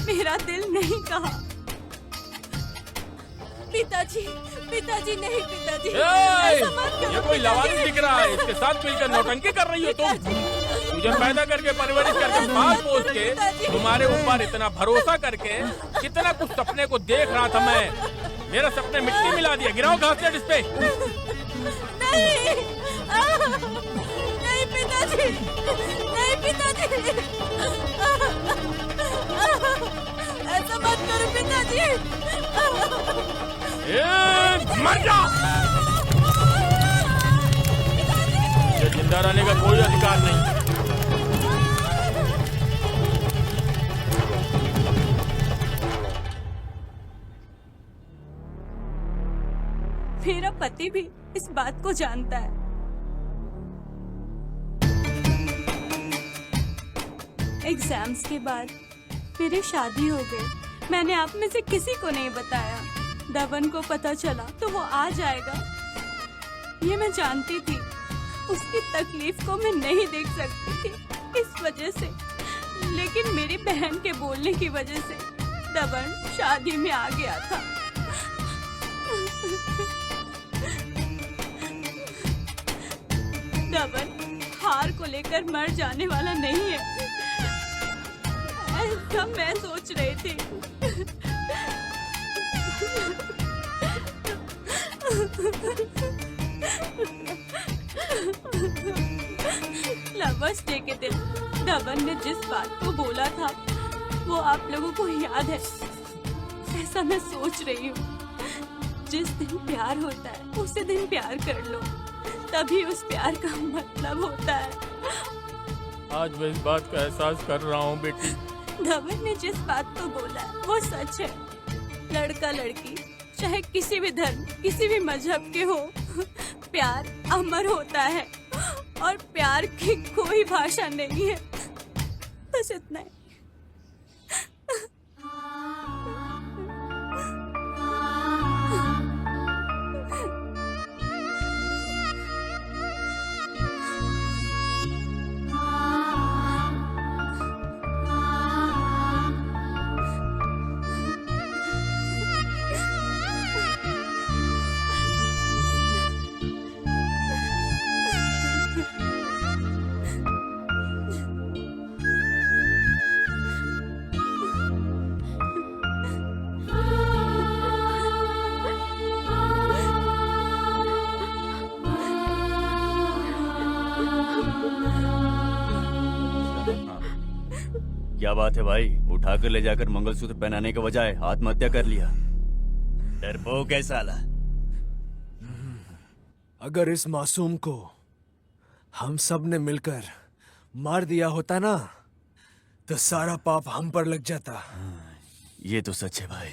मेरा दिल नहीं कहा। पिताजी, पिताजी नहीं, पिताजी ऐसा मत करो। ये कोई लवारिस दिख रहा है, इसके साथ मिलकर नौटंकी कर रही हो तुम। तुझे पैदा करके परवरिश करके पास पोस के तुम्हारे ऊपर इतना भरोसा करके कितना कुछ सपने को देख रहा था मैं। मेरा सपने मिट्टी मिला दिया। गिराओ घास इस पे। नहीं, नहीं पिताजी, नहीं पिताजी, ऐसा मत करो पिताजी। मर जा। ये जिंदा रहने का कोई अधिकार नहीं। मेरा पति भी इस बात को जानता है। एग्जाम्स के बाद मेरी शादी हो गई। मैंने आप में से किसी को नहीं बताया। दबन को पता चला तो वो आ जाएगा, ये मैं जानती थी। उसकी तकलीफ को मैं नहीं देख सकती थी इस वजह से, लेकिन मेरी बहन के बोलने की वजह से दबन शादी में आ गया था। दबन हार को लेकर मर जाने वाला नहीं है, ऐसा मैं सोच रही थी। लवर्स डे के दिन दबन ने जिस बात को बोला था वो आप लोगों को याद है, ऐसा मैं सोच रही हूँ। जिस दिन प्यार होता है उसी दिन प्यार कर लो, तभी उस प्यार का मतलब होता है। आज मैं इस बात का एहसास कर रहा हूँ बेटी। धवन ने जिस बात को बोला वो सच है। लड़का लड़की चाहे किसी भी धर्म किसी भी मजहब के हो, प्यार अमर होता है और प्यार की कोई भाषा नहीं है। बस इतना ही। क्या बात है भाई, उठाकर ले जाकर मंगलसूत्र पहनाने के बजाय आत्महत्या कर लिया। डरपोक है साला। अगर इस मासूम को हम सब ने मिलकर मार दिया होता ना, तो सारा पाप हम पर लग जाता। ये तो सच है भाई।